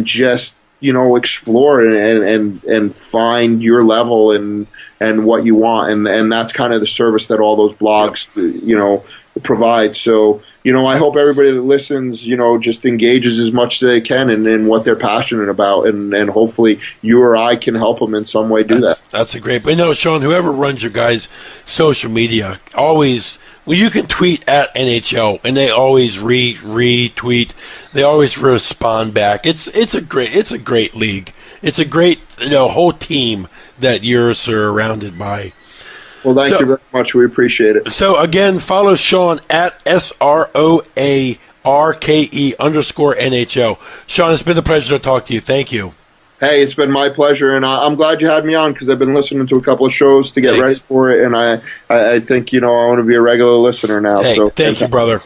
just explore and find your level and what you want, and that's kind of the service that all those blogs provide. So I hope everybody that listens just engages as much as they can in what they're passionate about, and hopefully you or I can help them in some way do that. That's a great. But Shawn, whoever runs your guys' social media, always. Well, you can tweet at NHL, and they always retweet. They always respond back. It's a great league. It's a great whole team that you're surrounded by. Well, thank you very much. We appreciate it. So again, follow Shawn at SROARKE_NHL. Shawn, it's been a pleasure to talk to you. Thank you. Hey, it's been my pleasure, and I'm glad you had me on because I've been listening to a couple of shows to get ready for it, and I think I want to be a regular listener now. Hey, so thank you, brother.